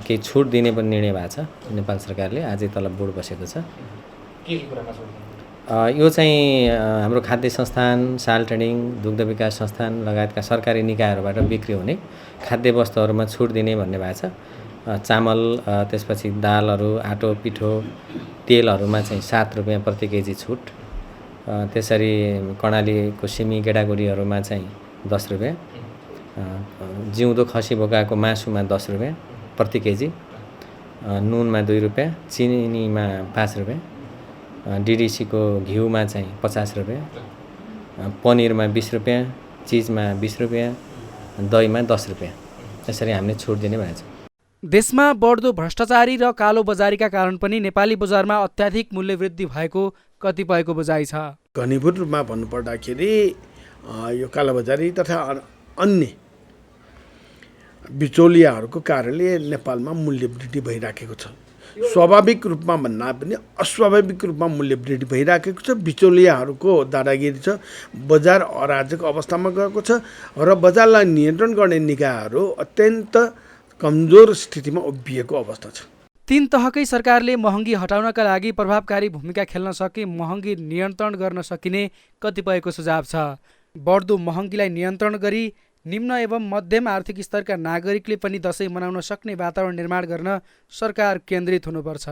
केही छुट दिने पनि निर्णय भएको छ नेपाल सरकारले। आजै तलब बोर्ड बसेको छ। यो चाहिँ हाम्रो खाद्य संस्थान, साल ट्रेडिङ, दुग्ध विकास संस्थान लगायतका सरकारी निकायहरूबाट बिक्री हुने खाद्य वस्तुहरूमा छुट दिने भन्ने भएको छ। चामल, त्यसपछि दालहरू, आटो पिठो, तेलहरूमा चाहिँ 7 रुपियाँ प्रति केजी छुट। त्यसरी कर्णालीको सिमी गेडागुडीहरूमा चाहिँ 10 रुपियाँ, जिउँदो खसी बोकाएको मासुमा 10 रुपियाँ प्रति केजी, नुनमा 2 रुपियाँ, चिनीमा 5 रुपियाँ, डिडिसीको घिउमा चाहिँ 50 रुपियाँ, पनिरमा 20 रुपियाँ, चिजमा 20 रुपियाँ, दहीमा 10 रुपियाँ यसरी हामीले छुट दिने भएको छ। देशमा बढ्दो भ्रष्टाचारी र कालो बजारीका कारण पनि नेपाली बजारमा अत्याधिक मूल्य वृद्धि भएको कतिपयको बुझाइ छ। घनीभूत रूपमा भन्नुपर्दाखेरि यो कालोबजारी तथा अन्य बिचौलियाहरूको कारणले नेपालमा मूल्य वृद्धि भइराखेको छ। स्वाभाविक रूपमा भन्दा पनि अस्वाभाविक रूपमा मूल्य वृद्धि भइराखेको छ। बिचौलियाहरूको दादागिरी छ, बजार अराजक अवस्थामा गएको छ र बजारलाई नियन्त्रण गर्ने निकायहरू अत्यन्त कमजोर स्थितिमा उभिएको अवस्था छ। 3 तहकै सरकारले महँगी हटाउनका लागि प्रभावकारी भूमिका खेल्न सके महँगी नियन्त्रण गर्न सकिने कतिपयको सुझाव छ। बढ्दो महँगीलाई नियन्त्रण गरी निम्न एवं मध्यम आर्थिक स्तरका नागरिकले पनि दशैं मनाउन सक्ने वातावरण निर्माण गर्न सरकार केन्द्रित हुनुपर्छ।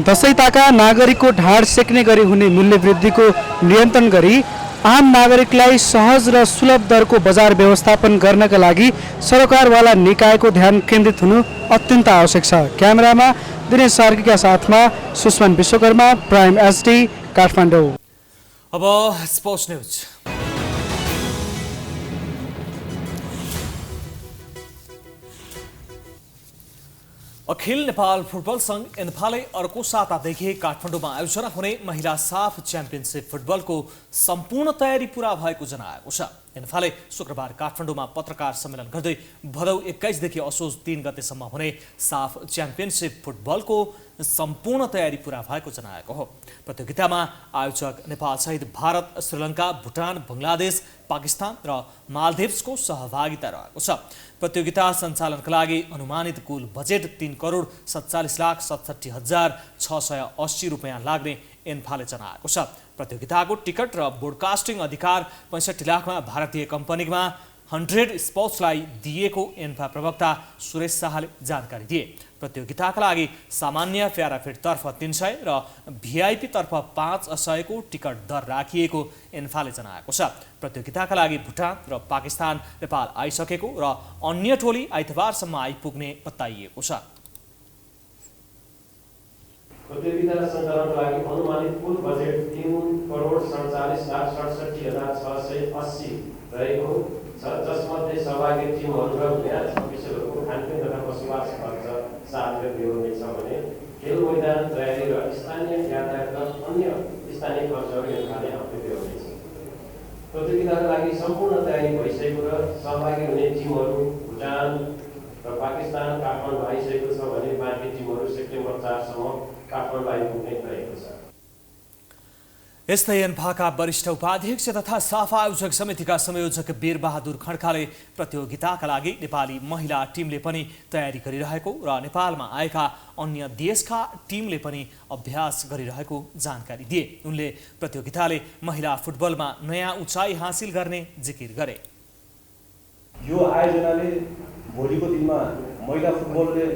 दशैं ताका नागरिकको ढाड सेक्ने गरी हुने मूल्य वृद्धिको नियन्त्रण गरी आम नागरिकलाई सहज र सुलभ दरको बजार व्यवस्थापन गर्नका लागि सरकारवाला निकायको ध्यान केन्द्रित हुनु अत्यन्त आवश्यक छ। क्यामेरामा दिनेश सार्कीका साथमा सुष्मान विश्वकर्मा, प्राइम एचडी, काठमाडौँ। अब स्पोर्ट्स न्यूज। अखिल नेपाल फुटबल संघ एन्फाले अर्को सातादेखि काठमाडौँमा आयोजना हुने महिला साफ च्याम्पियनसिप फुटबलको सम्पूर्ण तयारी पूरा भएको जनाएको छ। एन्फाले शुक्रबार काठमाडौँमा पत्रकार सम्मेलन गर्दै भदौ 21 देखि असोज 3 गतेसम्म हुने साफ च्याम्पियनसिप फुटबलको सम्पूर्ण तयारी पूरा भएको जनाएको हो। प्रतियोगितामा आयोजक नेपाल सहित भारत, श्रीलङ्का, भुटान, बङ्गलादेश, पाकिस्तान र मालदिभ्सको सहभागिता रहेको छ। प्रतियोगिता सञ्चालनका लागि अनुमानित कुल बजेट 3,47,67,680 रुपियाँ लाग्ने एन्फाले जनाएको छ। प्रतियोगिताको टिकट र ब्रोडकास्टिङ अधिकार 65 लाखमा भारतीय कम्पनीमा 100 स्पोर्ट्सलाई दिएको एन्फा प्रवक्ता सुरेश शाहले जानकारी दिए। प्रतियोगिताका लागि सामान्य प्याराफिटतर्फ 300 र भिआइपी तर्फ 500 को टिकट दर राखिएको एन्फाले जनाएको छ। प्रतियोगिताका लागि भुटान र पाकिस्तान नेपाल आइसकेको र अन्य टोली आइतबारसम्म आइपुग्ने बताइएको छ। प्रतियोगिता सञ्चालनका लागि अनुमानित कुल बजेट 3,47,67,680 रहेको छ, जसमध्ये सहभागी टिमहरू र म्याच अफिसरहरूको खानपिन तथा बसोबास खर्च 7 बेहोर्ने छ भने खेल मैदान तयारी र स्थानीय यातायात र अन्य स्थानीय खर्चहरू एन्फाले आफै बेहोर्ने छ। प्रतियोगिताका लागि सम्पूर्ण तयारी भइसकेको र सहभागी हुने टिमहरू भुटान र पाकिस्तान काठमाडौँ आइसकेको छ भने बाँकी टिमहरू सेप्टेम्बर 4 सम्म काठमाडौँ आइपुग्ने रहेको छ। यस्तै एन्फाका वरिष्ठ उपाध्यक्ष तथा साफा आयोजक समितिका संयोजक वीरबहादुर खड्काले प्रतियोगिताका लागि नेपाली महिला टिमले पनि तयारी गरिरहेको र नेपालमा आएका अन्य देशका टिमले पनि अभ्यास गरिरहेको जानकारी दिए। उनले प्रतियोगिताले महिला फुटबलमा नयाँ उचाइ हासिल गर्ने जिकिर गरे। यो आयोजनाले भोलिको दिनमा महिला फुटबलले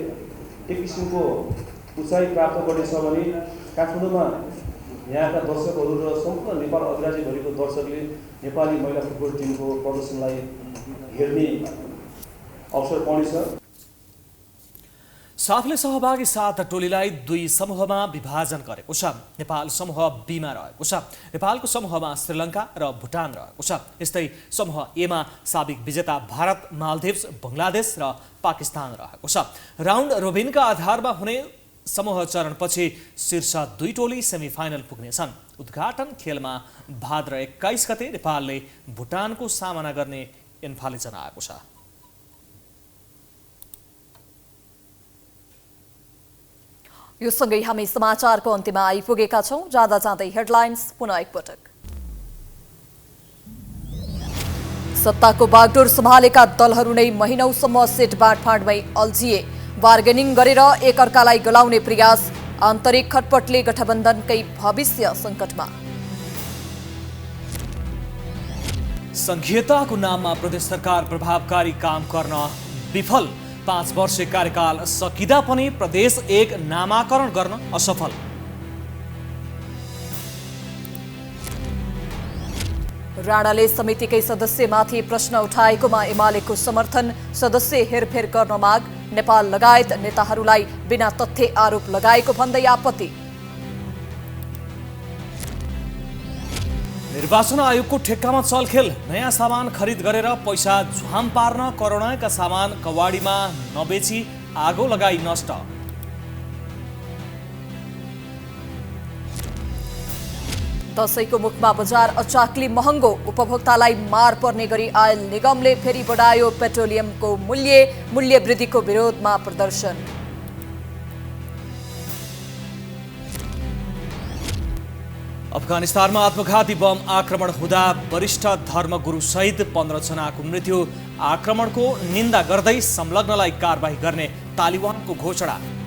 एक किसिमको उचाइ प्राप्त गर्नेछ भने काठमाडौँमा यहाँका दर्शकहरू र सम्पूर्ण नेपाल अधिराज्यभरिको दर्शकले नेपाली महिला फुटबल टिमको प्रदर्शनलाई हेर्ने अवसर पाउनेछ। साफले सहभागी 7 टोलीलाई 2 समूहमा विभाजन गरेको छ। नेपाल समूह बीमा रहेको छ। नेपालको समूहमा श्रीलङ्का र भुटान रहेको छ। यस्तै समूह एमा साबिक विजेता भारत, मालदिभ्स, बङ्गलादेश र पाकिस्तान रहेको छ। राउन्ड रोबिनका आधारमा हुने समूह चरणपछि शीर्ष 2 टोली सेमिफाइनल पुग्नेछन्। उद्घाटन खेलमा भाद्र 21 गते नेपालले भुटानको सामना गर्ने एन्फाले जनाएको छ। यो सँगै हामी समाचारको अन्त्यमा आइपुगेका छौं। जाँदा जाँदै हेडलाइन्स पुनः एकपटक। सत्ताको बागडोर सम्हालेका दलहरू नै महिनौसम्म सेट बाँडफाँडमै अल्झिए। बार्गेनिङ गरेर एकअर्कालाई गलाउने प्रयास, आन्तरिक खटपटले गठबन्धनकै भविष्य सङ्कटमा। संघीयताको नाममा प्रदेश सरकार प्रभावकारी काम गर्न विफल। 5 वर्षे कार्यकाल सकिँदा पनि प्रदेश 1 नामाकरण गर्न असफल। राणाले समितिकै सदस्यमाथि प्रश्न उठाएकोमा एमालेको समर्थन, सदस्य हेरफेर गर्न माग। नेपाल लगायत नेताहरूलाई बिना तथ्य आरोप लगाएको भन्दै आपत्ति। निर्वाचन आयोगको ठेक्कामा चलखेल। नयाँ सामान खरिद गरेर पैसा झ्वाम पार्न करोडौँका सामान कवाडीमा नबेची आगो लगाई नष्ट। दशैंको मुखमा बजार अचाक्ली महँगो। उपभोक्तालाई मार पर्ने गरी आयल निगमले फेरि बढायो पेट्रोलियमको मूल्य वृद्धिको विरोधमा प्रदर्शन। अफगानिस्तानमा आत्मघाती बम आक्रमण हुँदा वरिष्ठ धर्मगुरु सहित 15 जनाको मृत्यु। आक्रमणको निन्दा गर्दै संलग्नलाई कारबाही गर्ने तालिबानको घोषणा।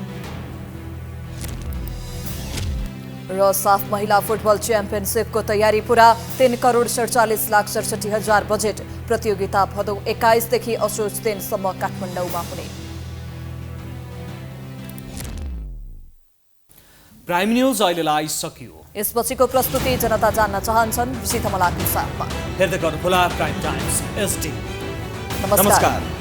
र साफ महिला फुटबल च्याम्पियनसिपको तयारी पूरा। 3,47,67,000 बजेट। प्रतियोगिता भदौ 21 देखि असोज 3 सम्म काठमाडौँमा हुने। प्राइम न्यूज अहिलेलाई सकियो। यसपछिको प्रस्तुति जनता जान्न चाहन्छन् ऋषि धमलाको साथमा। हेर्दै गर्नुहोला प्राइम टाइम्स SD। नमस्कार।